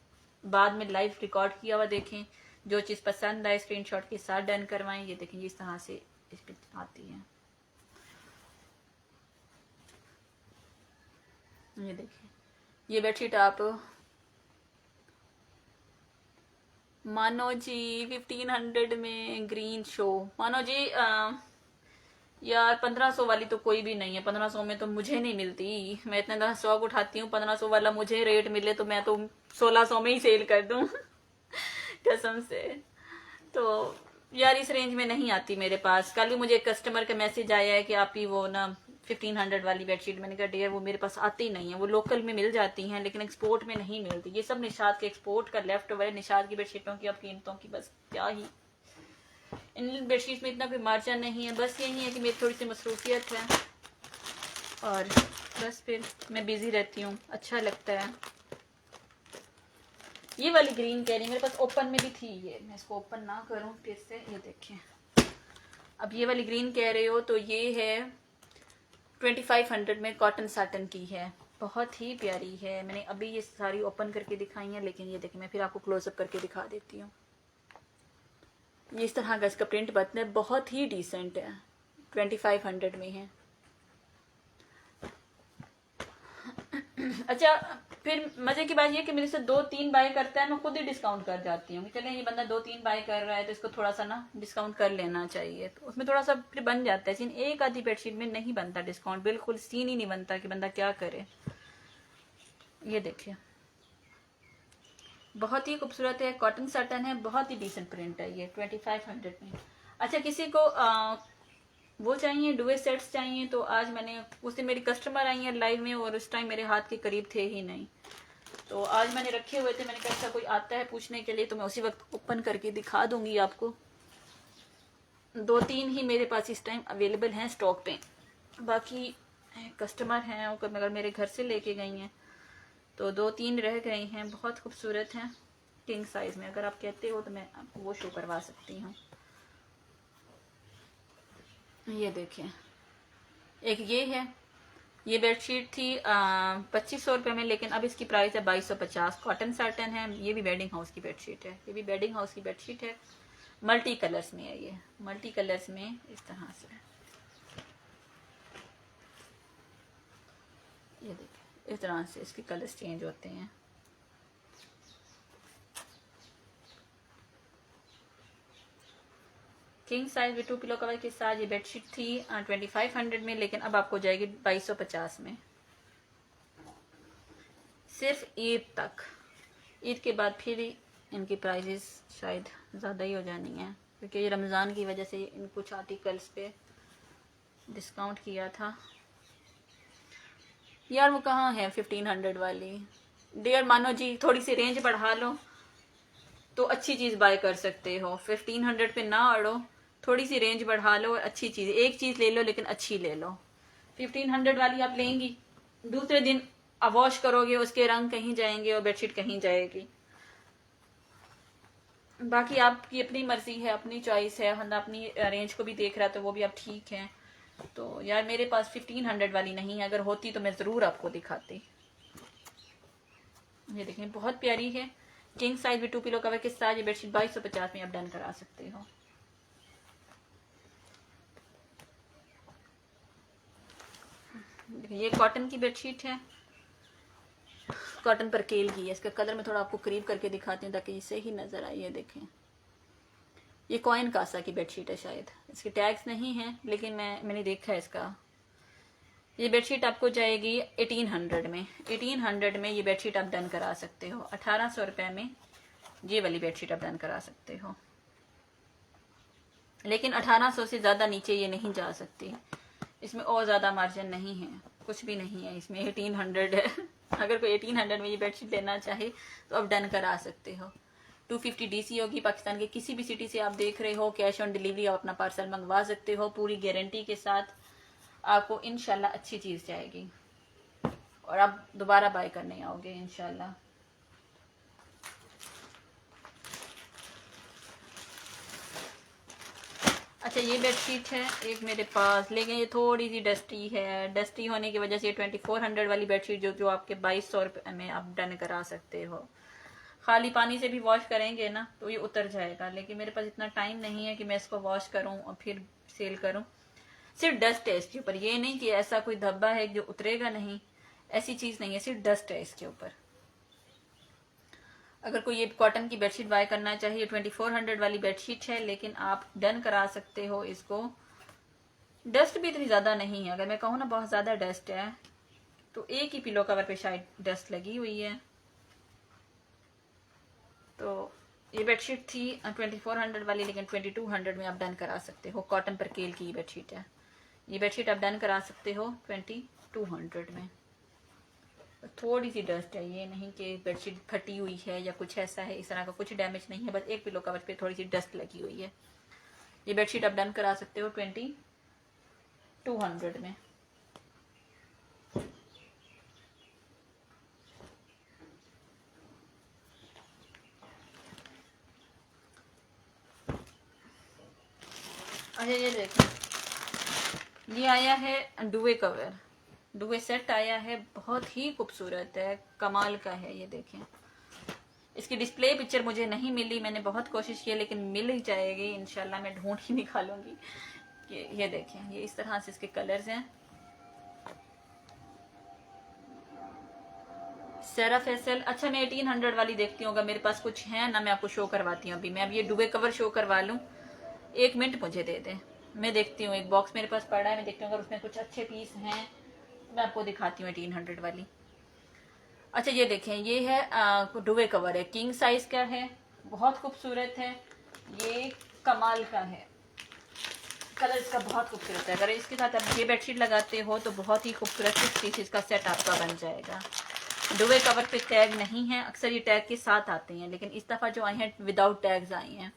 बाद में लाइव रिकॉर्ड किया हुआ देखें, जो चीज़ पसंद आए स्क्रीनशॉट के साथ डन करवाएं। ये देखें इस तरह से इस पे आती है। ये देखिए ये बेडशीट आप मानो जी 1500 में ग्रीन शो। मानो जी यार 1500 वाली तो कोई भी नहीं है। 1500 में तो मुझे नहीं मिलती। मैं इतना ज़्यादा शौक उठाती हूँ, 1500 वाला मुझे रेट मिले तो मैं तो 1600 में ही सेल कर दूँ कसम से। तो यार इस रेंज में नहीं आती मेरे पास। कल ही मुझे एक कस्टमर का मैसेज आया है कि आप ही वो ना 1500 वाली बेडशीट, मैंने कहा डियर वो मेरे पास आती नहीं है। वो लोकल में मिल जाती हैं लेकिन एक्सपोर्ट में नहीं मिलती। ये सब निशाद के एक्सपोर्ट का लेफ्ट ओवर है। निशाद की बेडशीटों की अब कीमतों की बस क्या ही, इन बेडशीट में इतना कोई मार्जिन नहीं है। बस यही है कि मेरी थोड़ी सी मसरूफियत है और बस फिर मैं बिजी रहती हूँ, अच्छा लगता है। ये वाली ग्रीन कह रही मेरे पास ओपन में भी थी, ये मैं इसको ओपन ना करूँ फिर से। ये देखें अब ये वाली ग्रीन कह रहे हो तो ये है 2500 में कॉटन साटन की है, बहुत ही प्यारी है। मैंने अभी ये सारी ओपन करके दिखाई है, लेकिन ये देखिए मैं फिर आपको क्लोजअप करके दिखा देती हूँ। ये इस तरह का इसका प्रिंट बटन है, बहुत ही डिसेंट है, 2500 में है। अच्छा फिर मजे की बात ये कि मेरे से 2-3 बाय करता है, मैं खुद ही डिस्काउंट कर जाती हूँ। चले ये बंदा 2-3 बाय कर रहा है तो इसको थोड़ा सा ना डिस्काउंट कर लेना चाहिए, तो उसमें थोड़ा सा फिर बन जाता है सीन। एक आधी बेडशीट में नहीं बनता डिस्काउंट, बिल्कुल सीन ही नहीं बनता कि बंदा क्या करे। ये देखिए बहुत ही खूबसूरत है, कॉटन साटन है, बहुत ही डिसेंट प्रिंट है। ये 2500 में। अच्छा किसी को वो चाहिए डुए सेट्स चाहिए तो आज मैंने उस दिन मेरी कस्टमर आई है लाइव में और उस टाइम मेरे हाथ के करीब थे ही नहीं, तो आज मैंने रखे हुए थे। मैंने कहा ऐसा कोई आता है पूछने के लिए तो मैं उसी वक्त ओपन करके दिखा दूंगी आपको। 2-3 ही मेरे पास इस टाइम अवेलेबल हैं स्टॉक पे, बाकी कस्टमर हैं अगर मेरे घर से लेके गई हैं तो 2-3 रह गई हैं। बहुत खूबसूरत हैं, किंग साइज में। अगर आप कहते हो तो मैं आपको वो शो करवा सकती हूँ। ये देखें एक ये है, ये बेडशीट थी 2500 रुपये में, लेकिन अब इसकी प्राइस है 2250। कॉटन साटन है, ये भी बेडिंग हाउस की बेडशीट है। ये भी बेडिंग हाउस की बेडशीट है, मल्टी कलर्स में है। ये मल्टी कलर्स में इस तरह से, ये देखिए इस तरह से इसके कलर्स चेंज होते हैं। King size with 2 pillow cover के साथ ये बेडशीट थी 2500 में, लेकिन अब आपको जाएगी 2250 में, सिर्फ ईद तक। ईद के बाद फिर इनकी प्राइजेस शायद ज़्यादा ही हो जानी है, क्योंकि ये रमज़ान की वजह से इन कुछ आर्टिकल्स पे डिस्काउंट किया था। यार वो कहाँ है 1500 वाली डियर, मानो जी थोड़ी सी रेंज बढ़ा लो। तो अच्छी चीज़ बाय कर सकते हो। 1500 पे ना अड़ो, थोड़ी सी रेंज बढ़ा लो और अच्छी चीज़, एक चीज़ ले लो लेकिन अच्छी ले लो। 1500 वाली आप लेंगी, दूसरे दिन आप वॉश करोगे उसके रंग कहीं जाएंगे और बेडशीट कहीं जाएगी। बाकी आपकी अपनी मर्जी है, अपनी चॉइस है, हम अपनी रेंज को भी देख रहा है तो वो भी आप ठीक है। तो यार मेरे पास 1500 वाली नहीं है, अगर होती तो मैं ज़रूर आपको दिखाती। ये देखें बहुत प्यारी है, king size with 2 pillow cover के साथ ये बेडशीट 2250 में आप डन करा सकते हो। ये कॉटन की बेडशीट है, कॉटन पर केल की है। इसका कलर मैं थोड़ा आपको करीब करके दिखाती हूँ ताकि इसे ही नजर आए। ये देखें, ये कॉइन कासा की बेडशीट है, शायद इसके टैग्स नहीं हैं लेकिन मैंने देखा है इसका। ये बेडशीट आपको जाएगी 1800 में। 1800 में ये बेडशीट आप डन करा सकते हो। 1800 रुपये में ये वाली बेडशीट आप डन करा सकते हो, लेकिन 1800 से ज़्यादा नीचे ये नहीं जा सकती। इसमें और ज़्यादा मार्जिन नहीं है, कुछ भी नहीं है इसमें। 1800 है। अगर कोई 1800 में ये बेडशीट लेना चाहे तो आप डन करा सकते हो। 250 DC होगी। पाकिस्तान के किसी भी सिटी से आप देख रहे हो, कैश ऑन डिलीवरी आप अपना पार्सल मंगवा सकते हो, पूरी गारंटी के साथ। आपको इंशाल्लाह अच्छी चीज़ जाएगी और आप दोबारा बाय करने आओगे इंशाल्लाह। अच्छा ये बेडशीट है एक मेरे पास, लेकिन ये थोड़ी सी डस्टी है। डस्टी होने की वजह से 2400 वाली बेडशीट जो आपके 2200 रुपये में आप डन करा सकते हो। खाली पानी से भी वॉश करेंगे ना तो ये उतर जाएगा, लेकिन मेरे पास इतना टाइम नहीं है कि मैं इसको वॉश करूं और फिर सेल करूं। सिर्फ डस्ट है इसके ऊपर, ये नहीं कि ऐसा कोई धब्बा है जो उतरेगा नहीं, ऐसी चीज नहीं है, सिर्फ डस्ट है इसके ऊपर। अगर कोई ये कॉटन की बेडशीट बाय करना चाहिए, 2400 वाली बेडशीट है, लेकिन आप डन करा सकते हो इसको। डस्ट भी इतनी ज्यादा नहीं है, अगर मैं कहूँ ना बहुत ज्यादा डस्ट है तो एक ही पिलो कवर पे शायद डस्ट लगी हुई है। तो ये बेडशीट थी 2400 वाली, लेकिन 2200 में आप डन करा सकते हो। कॉटन पर केल की बेडशीट है, ये बेडशीट आप डन करा सकते हो 2200 में। थोड़ी सी डस्ट है, ये नहीं कि बेडशीट फटी हुई है या कुछ ऐसा है, इस तरह का कुछ डैमेज नहीं है, बस एक पिलो कवर पे थोड़ी सी डस्ट लगी हुई है। ये बेडशीट आप डन करा सकते हो 2200 में। अच्छा ये देखें, ये आया है डुवे कवर, डुवे सेट आया है, बहुत ही खूबसूरत है, कमाल का है। ये देखें, इसकी डिस्प्ले पिक्चर मुझे नहीं मिली, मैंने बहुत कोशिश की लेकिन मिल ही जाएगी इंशाल्लाह, मैं ढूंढ ही निकालूंगी। ये देखें, ये इस तरह से इसके कलर्स हैं। सेरा फैसल। अच्छा मैं 1800 वाली देखती हूँ, अगर मेरे पास कुछ है ना मैं आपको शो करवाती हूँ। अभी मैं अब ये डुबे कवर शो करवा लूँ, 1 मिनट मुझे दे दें, मैं देखती हूँ। एक बॉक्स मेरे पास पड़ा है, मैं देखती हूँ अगर उसमें कुछ अच्छे पीस हैं मैं आपको दिखाती हूँ 1800 वाली। अच्छा ये देखें, ये है डुबे कवर है, किंग साइज का है, बहुत खूबसूरत है, ये कमाल का है, कलर इसका बहुत खूबसूरत है। अगर इसके साथ आप ये बेडशीट लगाते हो तो बहुत ही खूबसूरत 6 पीसेस का सेट आपका बन जाएगा। डुबे कवर पे टैग नहीं है, अक्सर ये टैग के साथ आते हैं, लेकिन इस दफा जो आए हैं विदाउट टैग्स आए हैं।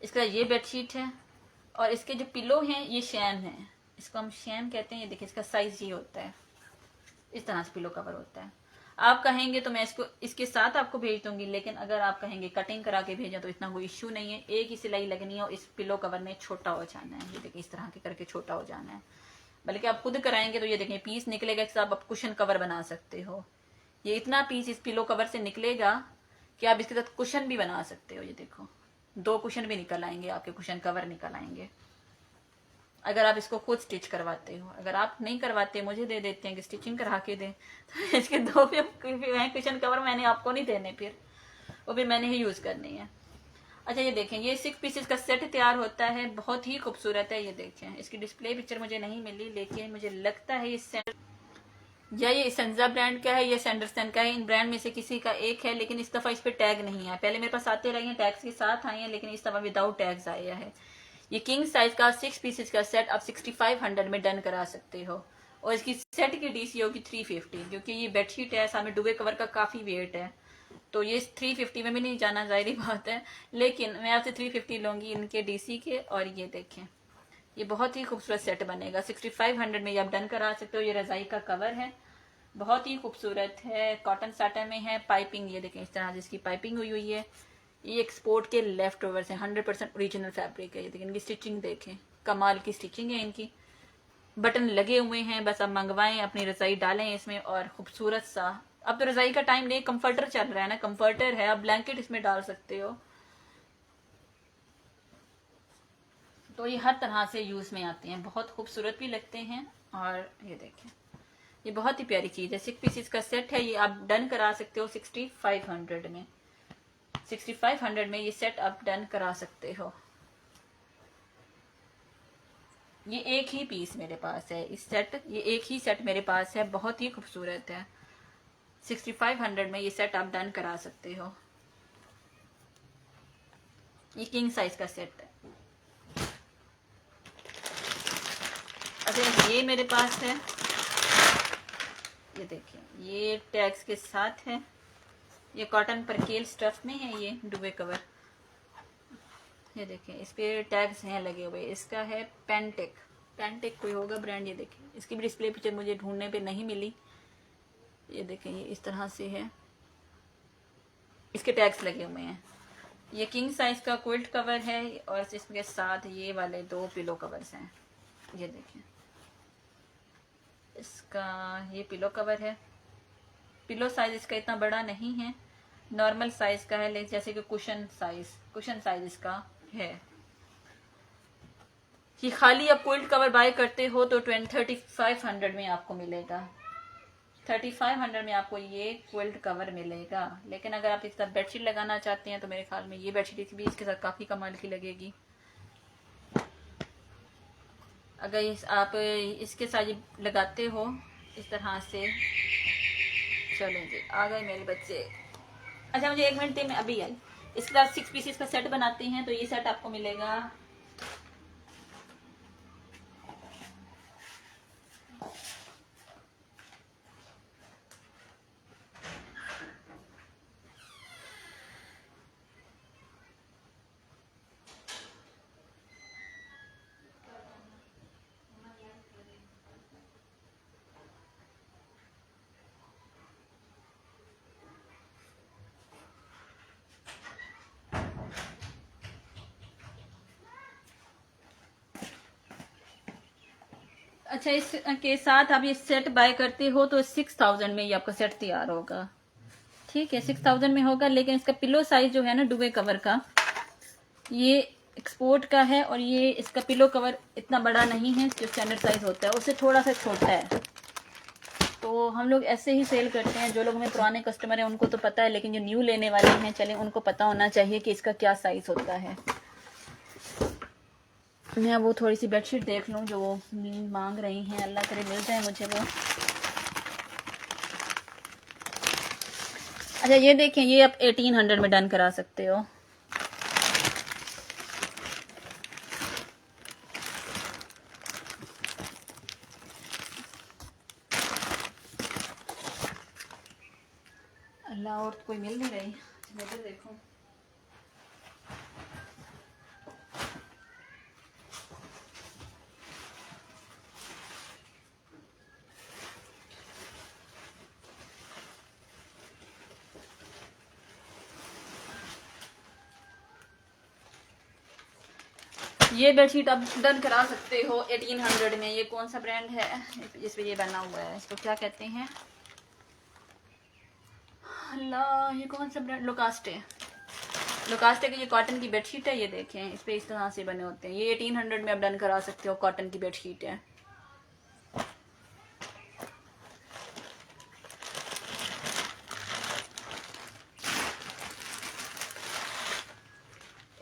इसका ये बेडशीट है और इसके जो पिलो हैं ये शैन है, इसको हम शैन कहते हैं। ये देखिए इसका साइज ये होता है, इस तरह से पिलो कवर होता है। आप कहेंगे तो मैं इसको इसके साथ आपको भेज दूंगी, लेकिन अगर आप कहेंगे कटिंग करा के भेजें तो इतना कोई इश्यू नहीं है। एक ही सिलाई लगनी है और इस पिलो कवर ने छोटा हो जाना है। ये देखिए इस तरह के करके छोटा हो जाना है, बल्कि आप खुद कराएंगे तो ये देखें पीस निकलेगा, इससे आप कुशन कवर बना सकते हो। ये इतना पीस इस पिलो कवर से निकलेगा कि आप इसके साथ कुशन भी बना सकते हो। ये देखो 2 कुशन भी निकल आएंगे, आपके कुशन कवर निकल आएंगे अगर आप इसको खुद स्टिच करवाते हो। अगर आप नहीं करवाते, मुझे दे देते हैं कि स्टिचिंग करा के दें, तो इसके 2 भी कुशन कवर मैंने आपको नहीं देने, फिर वो भी मैंने ही यूज करनी है। अच्छा ये देखें, ये 6 पीसेस का सेट तैयार होता है, बहुत ही खूबसूरत है। ये देखें, इसकी डिस्प्ले पिक्चर मुझे नहीं मिली, लेकिन मुझे लगता है ये संजा ब्रांड का है या सैंडरसन का है, इन ब्रांड में से किसी का एक है, लेकिन इस दफा इस पे टैग नहीं है। पहले मेरे पास आते रहे हैं टैग्स के साथ आए हैं, लेकिन इस दफा विदाउट टैग्स आया है। ये किंग साइज का 6 पीसेस का सेट आप 6500 में डन करा सकते हो, और इसकी सेट की DC होगी 350, क्योंकि ये बेडशीट है, सामने डुबे कवर का काफी वेट है, तो ये 350 में भी नहीं जाना, जाहिर बात है, लेकिन मैं आपसे 350 लूँगी इनके डीसी के। और ये देखें, ये बहुत ही खूबसूरत सेट बनेगा। 6500 में ये आप डन करा सकते हो। ये रज़ाई का कवर है, बहुत ही खूबसूरत है, कॉटन साटन में है। पाइपिंग ये देखें इस तरह जिसकी पाइपिंग हुई हुई है। ये एक्सपोर्ट के लेफ्ट ओवर्स हैं, 100% ओरिजिनल फैब्रिक है। ये देखें, इनकी स्टिचिंग देखें, कमाल की स्टिचिंग है इनकी। बटन लगे हुए हैं, बस आप मंगवाएं, अपनी रज़ाई डालें इसमें और खूबसूरत सा। अब तो रज़ाई का टाइम नहीं, कंफर्टर चल रहा है ना, कंफर्टर है, आप ब्लैंकेट इसमें डाल सकते हो। तो ये हर तरह से यूज में आते हैं, बहुत खूबसूरत भी लगते हैं। और ये देखें, ये बहुत ही प्यारी चीज है। 6 पीसेस का सेट है, ये आप डन करा सकते हो 6500 में। 6500 में ये सेट आप डन करा सकते हो। ये एक ही पीस मेरे पास है इस सेट, ये एक ही सेट मेरे पास है, बहुत ही खूबसूरत है। 6500 में ये सेट आप डन करा सकते हो। ये किंग साइज का सेट है। अच्छा, ये मेरे पास है, ये देखिए, ये टैग्स के साथ है। ये कॉटन परकेल स्टफ में है, ये डुबे कवर। ये देखिए, इस पे टैग्स हैं लगे हुए। इसका है पेंटेक, पेंटेक कोई होगा ब्रांड। ये देखिए, इसकी भी डिस्प्ले पिक्चर मुझे ढूंढने पे नहीं मिली। ये देखें, ये इस तरह से है, इसके टैग्स लगे हुए हैं। ये किंग साइज का क्विल्ट कवर है और इसके साथ ये वाले 2 पिलो कवर्स हैं। ये देखें, इसका ये पिलो कवर है। पिलो साइज इसका इतना बड़ा नहीं है, नॉर्मल साइज का है, लेकिन जैसे कि कुशन साइज इसका है। ये खाली आप क्विल्ट कवर बाय करते हो तो 3500 में आपको मिलेगा। 3500 में आपको ये क्विल्ट कवर मिलेगा। लेकिन अगर आप इसका बेडशीट लगाना चाहते हैं तो मेरे ख्याल में ये बेडशीट भी इसके साथ काफी कमाल की लगेगी। अगर आप इसके साथ ये लगाते हो इस तरह से। चलें जी, आ गए मेरे बच्चे। अच्छा, मुझे 1 मिनट दे, मैं अभी आई। इसके साथ 6 पीसेस का सेट बनाते हैं तो ये सेट आपको मिलेगा अच्छा, इसके साथ आप ये सेट बाय करते हो तो 6000 में ये आपका सेट तैयार होगा। ठीक है, 6000 में होगा। लेकिन इसका पिलो साइज जो है ना डुबे कवर का, ये एक्सपोर्ट का है और ये इसका पिलो कवर इतना बड़ा नहीं है, जो स्टैंडर्ड साइज होता है उससे थोड़ा सा छोटा है। तो हम लोग ऐसे ही सेल करते हैं। जो लोग हमें पुराने कस्टमर हैं उनको तो पता है, लेकिन जो न्यू लेने वाले हैं, चले उनको पता होना चाहिए कि इसका क्या साइज होता है। मैं वो थोड़ी सी बेडशीट देख लूँ जो वो मांग रही हैं, अल्लाह करे मिल जाए मुझे वो। अच्छा, ये देखें, ये आप 1800 में डन करा सकते हो। अल्लाह, और कोई मिल नहीं रही, इधर देखो। ये बेडशीट आप डन करा सकते हो 1800 में। ये कौन सा ब्रांड है जिस पे ये बना हुआ है, इसको क्या कहते हैं? अल्लाह, ये कौन सा ब्रांड? लोकास्टे। लोकास्टे की ये कॉटन की बेडशीट है। ये देखें, इस पे इस तरह से बने होते हैं। ये 1800 में आप डन करा सकते हो, कॉटन की बेडशीट है।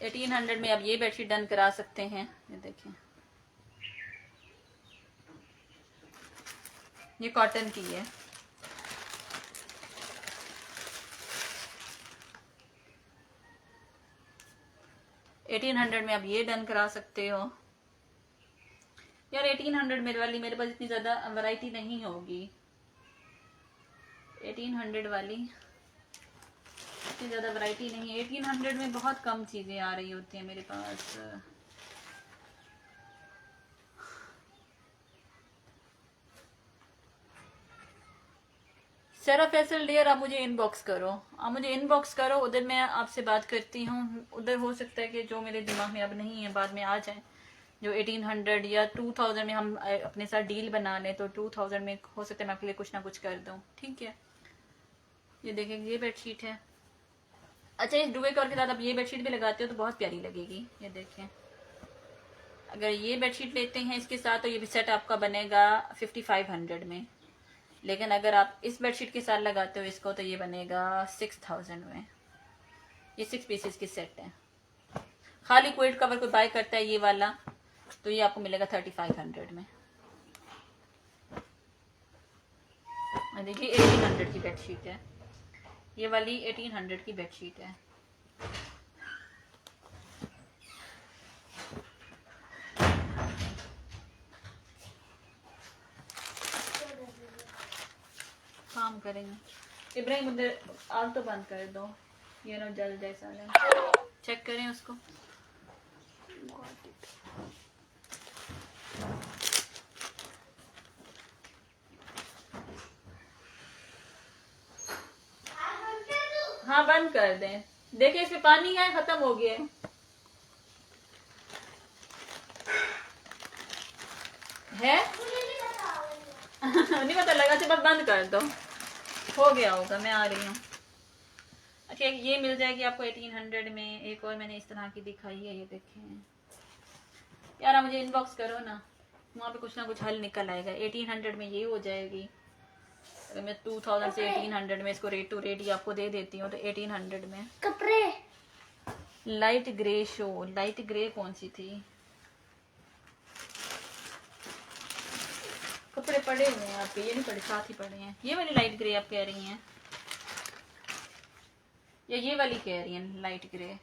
$1800 में आप ये बेडशीट डन करा सकते हैं। ये देखें, ये कॉटन की है। $1800 में आप ये डन करा सकते हो। यार 1800 मेरे वाली, मेरे पास इतनी ज्यादा वैरायटी नहीं होगी 1800 वाली। इतनी ज़्यादा वैरायटी नहीं है। 1800 में बहुत कम चीज़ें आ रही होती हैं मेरे पास। सरा फैसल डियर, आप मुझे इनबॉक्स करो, आप मुझे इनबॉक्स करो, उधर मैं आपसे बात करती हूँ। उधर हो सकता है कि जो मेरे दिमाग में अब नहीं है बाद में आ जाए। जो 1800 या 2000 में हम अपने साथ डील बना लें तो 2000 में हो सकता है मैं आपके लिए कुछ ना कुछ कर दूँ, ठीक है। ये देखें, ये बेडशीट है। अच्छा, इस डुवे कवर के साथ आप ये बेडशीट भी लगाते हो तो बहुत प्यारी लगेगी। ये देखें, अगर ये बेडशीट लेते हैं इसके साथ तो ये भी सेट आपका बनेगा 5500 में। लेकिन अगर आप इस बेडशीट के साथ लगाते हो इसको तो ये बनेगा 6000 में। ये 6 पीसेस की सेट है। खाली क्विल्ट कवर कोई बाय करता है ये वाला तो ये आपको मिलेगा 3500 में। देखिए 1800 की बेडशीट है, ये वाली 1800 की बेडशीट है। काम करेंगे। इब्राहिम उधर आग तो बंद कर दो, ये ना जल जाए साला। चेक करें उसको। हाँ बंद कर दें। देखिए इसमें पानी है, खत्म हो गया है। नहीं पता लगा, बस बंद कर दो, हो गया होगा। मैं आ रही हूँ। अच्छा, ये मिल जाएगी आपको 1800 में। एक और मैंने इस तरह की दिखाई है, ये देखें यार। आप मुझे इनबॉक्स करो ना, वहाँ पे कुछ ना कुछ हल निकल आएगा। 1800 में ये हो जाएगी। अगर मैं 2000 से 1800 में इसको रेट टू रेट ही आपको दे देती हूँ तो 1800 में। कपड़े light grey show, light grey कौन सी थी? कपड़े पड़े हुए हैं आपके, ये नहीं पड़े, साथ ही पड़े हैं। ये वाली लाइट ग्रे आप कह रही हैं या ये वाली कह रही हैं लाइट ग्रे?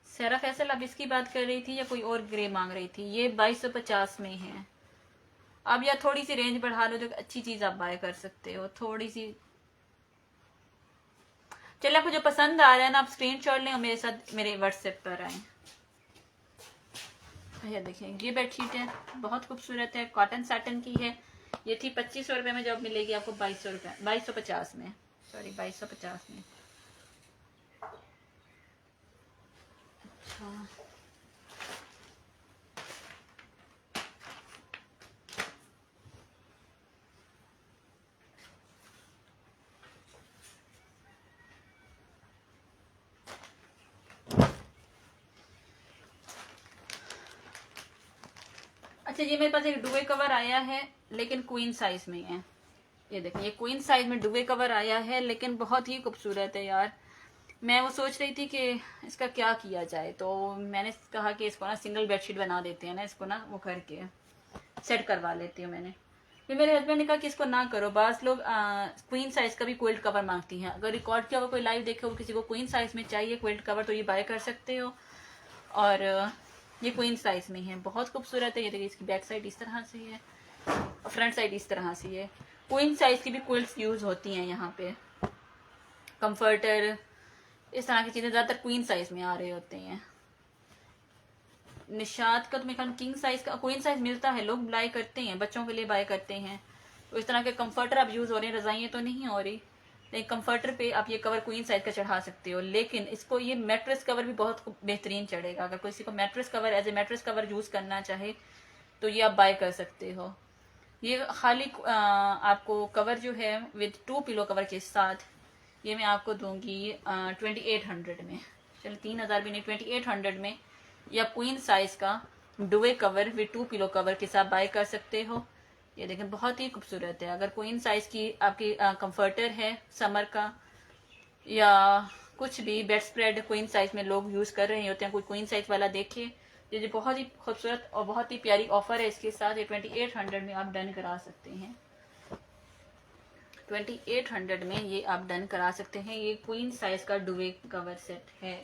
सरा फैसल अब इसकी बात कर रही थी या कोई और ग्रे मांग रही थी? ये 2250 में है। अब या थोड़ी सी रेंज बढ़ा लो तो अच्छी चीज आप बाय कर सकते हो, थोड़ी सी। चलिए, आपको जो पसंद आ रहा है ना आप स्क्रीनशॉट लें और मेरे साथ मेरे व्हाट्सएप पर आए। ये देखिए, ये बेडशीट है, बहुत खूबसूरत है, कॉटन साटन की है। ये थी 2500 रुपये में, जब मिलेगी आपको 2200 रुपये, 2250 में, सॉरी 2250 में। अच्छा, अच्छा, ये मेरे पास एक डुवे कवर आया है लेकिन क्वीन साइज में है। ये देखिए, ये क्वीन साइज में डुवे कवर आया है लेकिन बहुत ही खूबसूरत है यार। मैं वो सोच रही थी कि इसका क्या किया जाए, तो मैंने कहा कि इसको ना सिंगल बेडशीट बना देते हैं ना, इसको ना वो करके सेट करवा लेती हूँ मैंने। फिर मेरे हस्बैंड ने कहा कि इसको ना करो, बास लोग क्वीन साइज का भी क्विल्ट कवर मांगती हैं। अगर रिकॉर्ड किया हुआ कोई लाइव देखे हो किसी को क्वीन साइज में चाहिए क्विल्ट कवर तो ये बाय कर सकते हो। और ये क्वीन साइज में है, बहुत खूबसूरत है। ये देखिए, इसकी बैक साइड इस तरह से है और फ्रंट साइड इस तरह से है। क्वीन साइज की भी क्विल्ट्स यूज होती हैं यहाँ पे। कंफर्टर, इस तरह की चीजें ज्यादातर क्वीन साइज में आ रहे होते हैं। निशात का तो मेरे ख्याल किंग साइज का, क्वीन साइज मिलता है, लोग बाय करते हैं, बच्चों के लिए बाय करते हैं। तो इस तरह के कंफर्टर अब यूज हो रहे हैं, रजाइयाँ तो नहीं हो रही, लेकिन कंफर्टर पे आप ये कवर क्वीन साइज का चढ़ा सकते हो। लेकिन इसको ये मैट्रेस कवर भी बहुत बेहतरीन चढ़ेगा। अगर किसी को mattress cover as a mattress cover use करना चाहे तो ये आप बाय कर सकते हो। ये खाली आपको कवर जो है विद 2 पिलो कवर के साथ ये मैं आपको दूंगी 2800 में। चलो 3000 भी नहीं, 2800 में या क्वीन साइज का डुवे कवर विद 2 पिलो कवर के साथ बाय कर सकते हो। ये देखें, बहुत ही खूबसूरत है। अगर क्वीन साइज की आपकी कंफर्टर है समर का या कुछ भी बेड स्प्रेड क्वीन साइज में लोग यूज कर रहे होते हैं, कोई क्वीन साइज वाला देखिए, ये बहुत ही खूबसूरत और बहुत ही प्यारी ऑफर है इसके साथ। ये 2800 में आप डन करा सकते हैं। 2800 में ये आप डन करा सकते हैं। ये क्वीन साइज का डुवे कवर सेट है।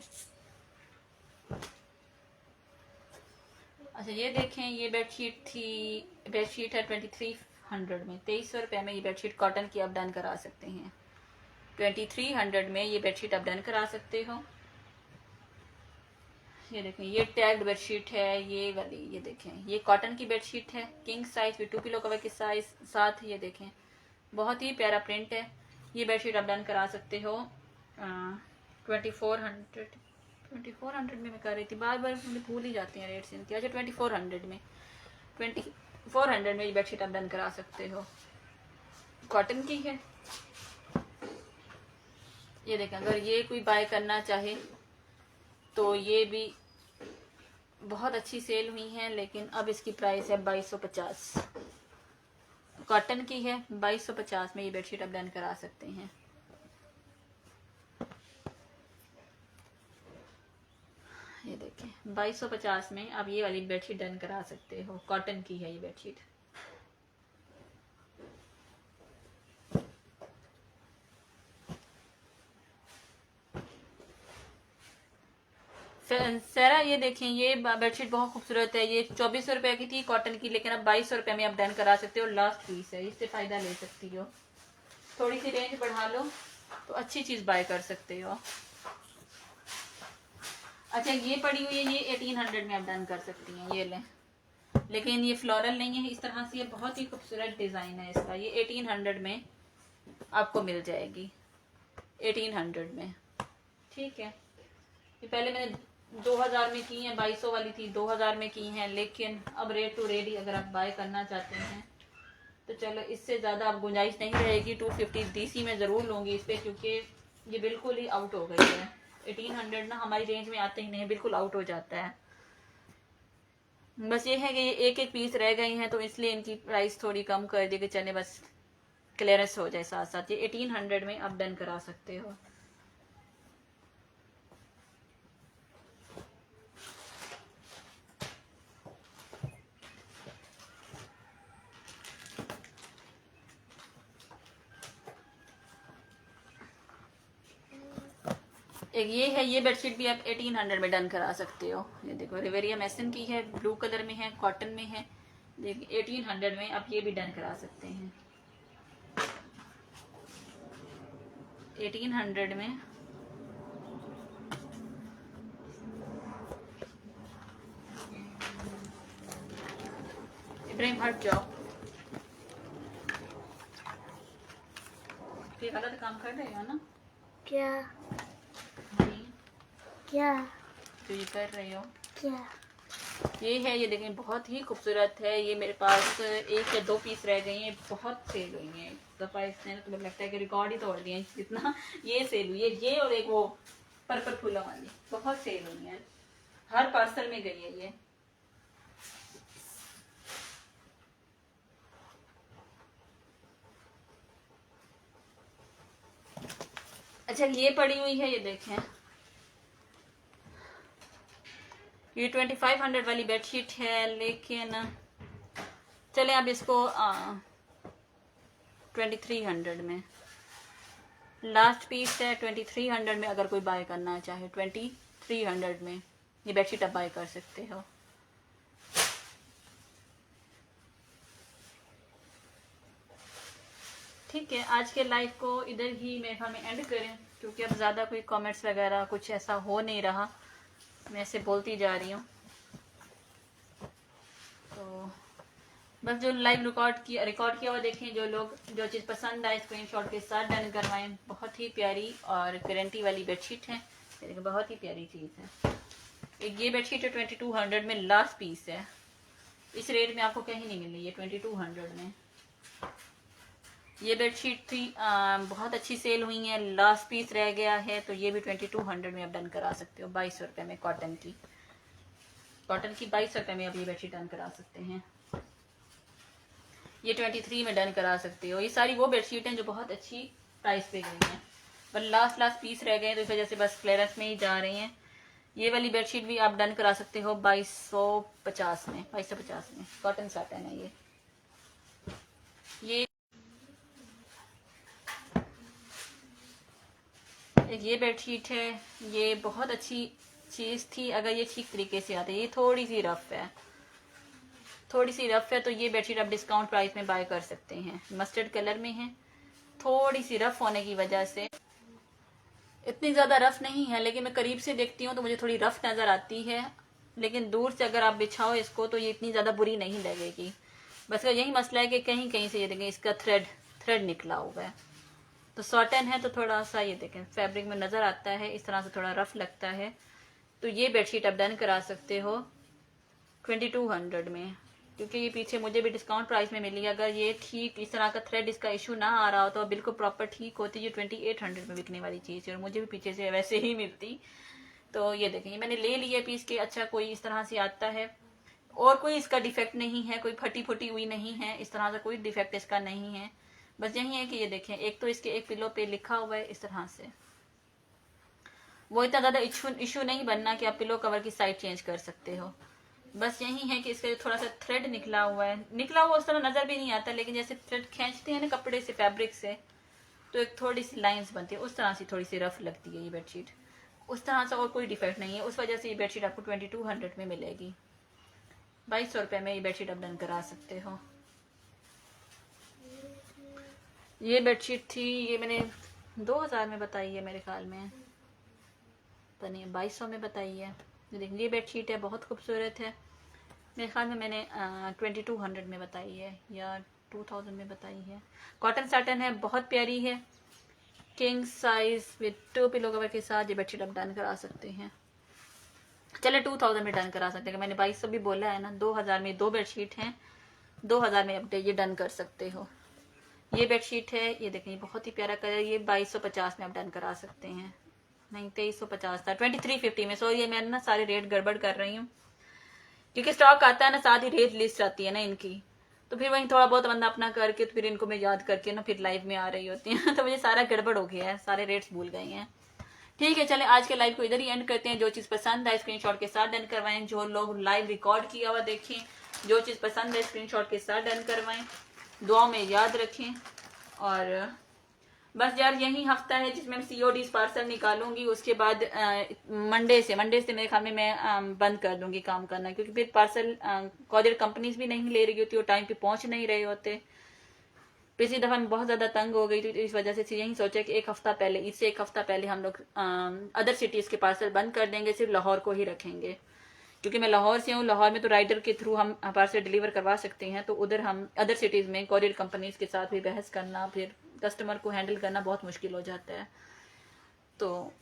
अच्छा, ये देखें, ये बेडशीट थी, बेडशीट है 2300 में, 2300 रुपये में ये बेडशीट कॉटन की आप डन करा सकते हैं। 2300 में ये बेडशीट आप डन करा सकते हो। ये देखें, ये टैग्ड बेडशीट है ये वाली। ये देखें, ये कॉटन की बेडशीट है, king size with 2 pillow cover के साइज साथ। ये देखें, बहुत ही प्यारा प्रिंट है। ये बेडशीट आप डन करा सकते हो 2400 में मैं कर रही थी, बार बार मुझे भूल ही जाती हैं रेट से इनकी। अच्छा 2400 में ये बेडशीट आप डन करा सकते हो, कॉटन की है। ये देखें, अगर ये कोई बाय करना चाहे तो ये भी बहुत अच्छी सेल हुई है, लेकिन अब इसकी प्राइस है 2250। कॉटन की है, 2250 में ये बेडशीट आप डन करा सकते हैं। ये देखें, 2250 में आप ये वाली बेडशीट डन करा सकते हो, कॉटन की है ये बेडशीट। सरा ये देखें, ये बेडशीट बहुत खूबसूरत है। ये 2400 रुपए की थी कॉटन की, लेकिन अब 2200 रुपए में आप डन करा सकते हो। लास्ट पीस है, इससे फायदा ले सकती हो। थोड़ी सी रेंज बढ़ा लो तो अच्छी चीज बाय कर सकते हो। अच्छा, ये पड़ी हुई है, ये 1800 में आप डन कर सकती हैं। ये लें, लेकिन ये फ्लोरल नहीं है, इस तरह से ये बहुत ही खूबसूरत डिजाइन है इसका। ये 1800 में आपको मिल जाएगी, 1800 में। ठीक है, ये पहले मैंने 2000 में की है, 2200 वाली थी 2000 में की हैं, लेकिन अब रेट टू रेट ही अगर आप बाय करना चाहते हैं तो चलो, इससे ज़्यादा अब गुंजाइश नहीं रहेगी। 250 डीसी में ज़रूर लूँगी इस पर, क्योंकि ये बिल्कुल ही आउट हो गई है। 1800 ना हमारी रेंज में आते ही नहीं, बिल्कुल आउट हो जाता है। बस ये है कि ये एक एक पीस रह गई हैं, तो इसलिए इनकी प्राइस थोड़ी कम कर दी कि चले बस क्लियरेंस हो जाए साथ साथ। ये 1800 में आप डन करा सकते हो। एक ये है, ये बेडशीट भी आप 1800 में डन करा सकते हो। ये देखो, रिवेरिया मैसन की है, ब्लू कलर में है, कॉटन में है। देखिए 1800 में आप ये भी डन करा सकते हैं। 1800 में इब्राहिम हट जाओ, ये गलत काम कर रहे हो ना? क्या जी, क्या तो ये कर रहे हो क्या? ये है, ये देखें, बहुत ही खूबसूरत है। ये मेरे पास 1 या 2 पीस रह गई हैं, बहुत सेल हुई हैं। दफ़ा इसने तो मुझे लगता है कि रिकॉर्ड ही तोड़ दिए जितना ये सेल हुई है। ये और एक वो पर्पल फूलों वाली बहुत सेल हुई है, हर पार्सल में गई है ये। अच्छा, ये पड़ी हुई है, ये देखें, ये 2500 वाली बेडशीट है, लेकिन चले अब इसको 2300 में लास्ट पीस है। 2300 में अगर कोई बाय करना चाहे, 2300 में ये बेडशीट आप बाय कर सकते हो। ठीक है, आज के लाइव को इधर ही मेरे ख्याल में एंड करें, क्योंकि अब ज़्यादा कोई कमेंट्स वगैरह कुछ ऐसा हो नहीं रहा, मैं ऐसे बोलती जा रही हूँ। तो बस जो लाइव रिकॉर्ड किया हुआ देखें, जो लोग जो चीज़ पसंद आए स्क्रीनशॉट के साथ डन करवाएं। बहुत ही प्यारी और गारंटी वाली बेडशीट है, बहुत ही प्यारी चीज़ है। एक ये बेडशीट है 2200 में, लास्ट पीस है। इस रेट में आपको कहीं नहीं मिली, ये 2200 में। ये बेडशीट थी बहुत अच्छी सेल हुई है, लास्ट पीस रह गया है, तो ये भी 2200 में आप डन करा सकते हो। 2200 रुपये में कॉटन की 2200 रुपये में आप ये बेडशीट डन करा सकते हैं। ये 23 में डन करा सकते हो। ये सारी वो बेडशीट हैं जो बहुत अच्छी प्राइस पे गई हैं, पर लास्ट पीस रह गए हैं, तो इस वजह से बस क्लियरेंस में ही जा रही हैं। ये वाली बेडशीट भी आप डन करा सकते हो 2250 में। 2250 में कॉटन साटन है ये। एक ये बेडशीट है, ये बहुत अच्छी चीज़ थी अगर ये ठीक तरीके से आते। ये थोड़ी सी रफ है, तो ये बेडशीट आप डिस्काउंट प्राइस में बाय कर सकते हैं। मस्टर्ड कलर में है, थोड़ी सी रफ होने की वजह से इतनी ज़्यादा रफ़ नहीं है, लेकिन मैं करीब से देखती हूँ तो मुझे थोड़ी रफ़ नज़र आती है, लेकिन दूर से अगर आप बिछाओ इसको तो ये इतनी ज़्यादा बुरी नहीं लगेगी। बस का यही मसला है कि कहीं कहीं से ये देखें इसका थ्रेड निकला हुआ है, तो सॉटन है तो थोड़ा सा ये देखें फैब्रिक में नज़र आता है, इस तरह से थोड़ा रफ़ लगता है। तो ये बेडशीट आप डन करा सकते हो 2200 में, क्योंकि ये पीछे मुझे भी डिस्काउंट प्राइस में मिली है। अगर ये ठीक इस तरह का थ्रेड इसका इशू ना आ रहा हो तो बिल्कुल प्रॉपर ठीक होती, ये 2800 में बिकने वाली चीज़ है और मुझे भी पीछे से वैसे ही मिलती। तो ये देखें, ये मैंने ले लिया पीस के। अच्छा, कोई इस तरह से आता है और कोई इसका डिफेक्ट नहीं है, कोई फटी फटी हुई नहीं है, इस तरह से कोई डिफेक्ट इसका नहीं है। बस यही है कि ये देखें, एक तो इसके एक पिलो पे लिखा हुआ है इस तरह से, वो इतना ज़्यादा इशू नहीं बनना कि आप पिलो कवर की साइड चेंज कर सकते हो। बस यही है कि इसका थोड़ा सा थ्रेड निकला हुआ है, निकला हुआ उस तरह नज़र भी नहीं आता, लेकिन जैसे थ्रेड खींचते हैं ना कपड़े से, फैब्रिक से, तो एक थोड़ी सी लाइंस बनती है, उस तरह से थोड़ी सी रफ लगती है ये बेडशीट। उस तरह से और कोई डिफेक्ट नहीं है, उस वजह से ये बेडशीट आपको 2200 में मिलेगी। 2200 रुपये में ये बेडशीट आप डन करा सकते हो। ये बेडशीट थी, ये मैंने 2000 में बताई है मेरे ख्याल में, पता नहीं 2200 में बताई है। देखिए ये बेडशीट है, बहुत खूबसूरत है। मेरे ख्याल में मैंने 2200 में बताई है या 2000 में बताई है। कॉटन साटन है, बहुत प्यारी है, king size with 2 pillow cover के साथ ये बेडशीट आप डन करा सकते हैं। चले 2000 में डन करा सकते हैं, मैंने 2200 भी बोला है ना। 2000 में 2 बेडशीट हैं, 2000 में आप ये डन कर सकते हो। ये बेडशीट है, ये देखें बहुत ही प्यारा कलर, ये 2250 में आप डन करा सकते हैं। नहीं 2350 था, 2350 में। सॉरी मैं ना सारे रेट गड़बड़ कर रही हूँ, क्योंकि स्टॉक आता है ना साथ ही रेट लिस्ट आती है ना इनकी, तो फिर वही थोड़ा बहुत बंदा अपना करके तो फिर इनको मैं याद करके ना फिर लाइव में आ रही होती है तो मुझे सारा गड़बड़ हो गया है, सारे रेट्स भूल गई हैं। ठीक है, चले आज के लाइव को इधर ही एंड करते हैं। जो चीज़ पसंद है स्क्रीनशॉट के साथ डन करवाएं, जो लोग लाइव रिकॉर्ड किया हुआ देखें, जो चीज़ पसंद है स्क्रीनशॉट के साथ डन करवाएं, दुआओं में याद रखें। और बस यार यही हफ्ता है जिसमें मैं COD पार्सल निकालूंगी, उसके बाद मंडे से मेरे ख्याल में मैं बंद कर दूंगी काम करना, क्योंकि फिर पार्सल कॉरियर कंपनीज भी नहीं ले रही होती और टाइम पे पहुंच नहीं रहे होते। पिछली दफा मैं बहुत ज्यादा तंग हो गई थी, तो इस वजह से यही सोचा कि एक हफ्ता पहले, इससे एक हफ्ता पहले हम लोग अदर सिटीज के पार्सल बंद कर देंगे, सिर्फ लाहौर को ही रखेंगे, क्योंकि मैं लाहौर से हूँ। लाहौर में तो राइडर के थ्रू हम पार्सल डिलीवर करवा सकते हैं, तो उधर हम अदर सिटीज में कॉरियर कंपनीज के साथ भी बहस करना, फिर कस्टमर को हैंडल करना बहुत मुश्किल हो जाता है। तो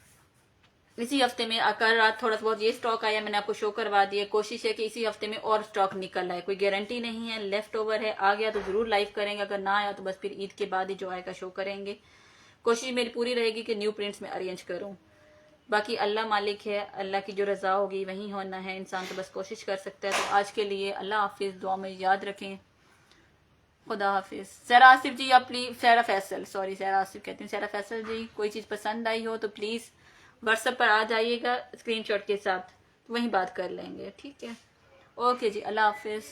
इसी हफ्ते में कल रात थोड़ा बहुत ये स्टॉक आया, मैंने आपको शो करवा दिया। कोशिश है कि इसी हफ्ते में और स्टॉक निकल आए, कोई गारंटी नहीं है, लेफ्ट ओवर है, आ गया तो जरूर लाइव करेंगे, अगर ना आया तो बस फिर ईद के बाद ही जो आएगा शो करेंगे। कोशिश मेरी पूरी रहेगी कि न्यू प्रिंट्स में अरेंज करूं। बाकी अल्लाह मालिक है, अल्लाह की जो रजा होगी वही होना है, इंसान तो बस कोशिश कर सकता है। तो आज के लिए अल्लाह हाफिज, दुआ में याद रखें, खुदा हाफिज। सहरा आसिफ जी आप प्लीज, सहरा फैसल, सॉरी सहरा आसिफ कहती हूँ, सहरा फैसल जी, कोई चीज़ पसंद आई हो तो प्लीज़ व्हाट्सएप पर आ जाइएगा स्क्रीनशॉट के साथ, तो वहीं बात कर लेंगे, ठीक है। ओके जी, अल्लाह हाफिज।